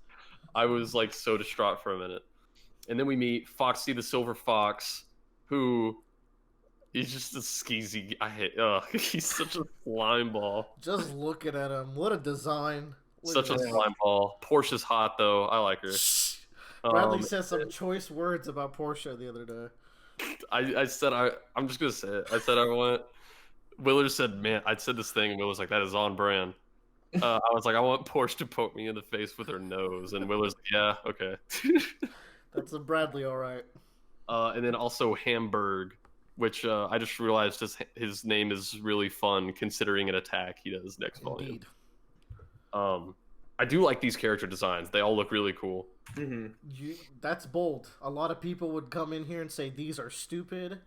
I was like so distraught for a minute. And then we meet Foxy the Silver Fox, who is just a skeezy. He's such a slime ball. Just looking at him, what a design. Such a slime ball. Portia's hot though. I like her. Bradley said some choice words about Portia the other day. I said I'm just gonna say it. I said I want. Willard said, "Man," I said this thing, and Will was like, "That is on brand." I was like, "I want Portia to poke me in the face with her nose," and Willard's like, "Yeah, okay." That's a Bradley, all right. And then also Hamburg, which I just realized his name is really fun considering an attack he does next volume. Indeed. I do like these character designs. They all look really cool. Mm-hmm. That's bold. A lot of people would come in here and say, these are stupid.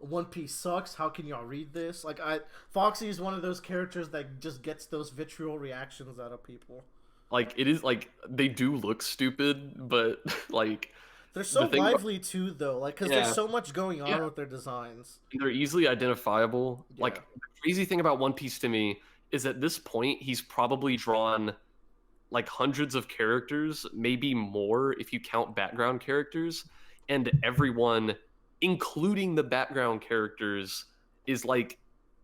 One Piece sucks. How can y'all read this? Like, Foxy is one of those characters that just gets those vitriol reactions out of people. Like, it is, like, they do look stupid, but, like, They're so the thing about- lively too, though. Like, because Yeah. there's so much going on Yeah. with their designs. they're easily identifiable. Yeah. Like the crazy thing about One Piece to me is at this point he's probably drawn like hundreds of characters, maybe more if you count background characters, and everyone, including the background characters, is like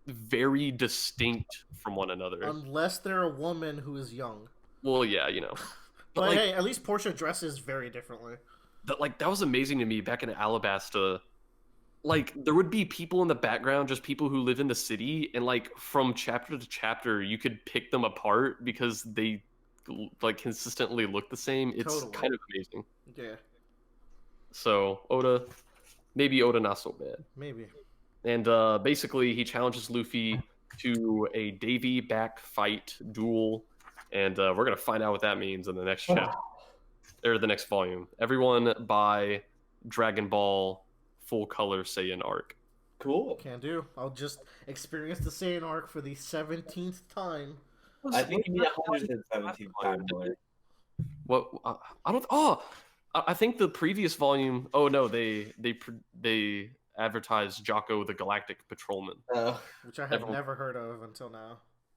very distinct from one another. Unless they're a woman who is young. Well, yeah, you know. But like, hey, at least Portia dresses very differently. that was amazing to me back in Alabasta. Like there would be people in the background, just people who live in the city, and like from chapter to chapter, you could pick them apart because they like consistently look the same. It's Totally. kind of amazing. Yeah, So Oda, maybe Oda not so bad. maybe. And basically, he challenges Luffy to a Davy back fight duel, and we're gonna find out what that means in the next chapter or the next volume. Everyone buy Dragon Ball Full Color Saiyan arc. Cool. Can do. I'll just experience the Saiyan arc for the 17th time. I think you need 117 time more. What I don't. Oh, I think the previous volume. Oh no, they advertised Jocko the Galactic Patrolman. Which I have never heard of until now.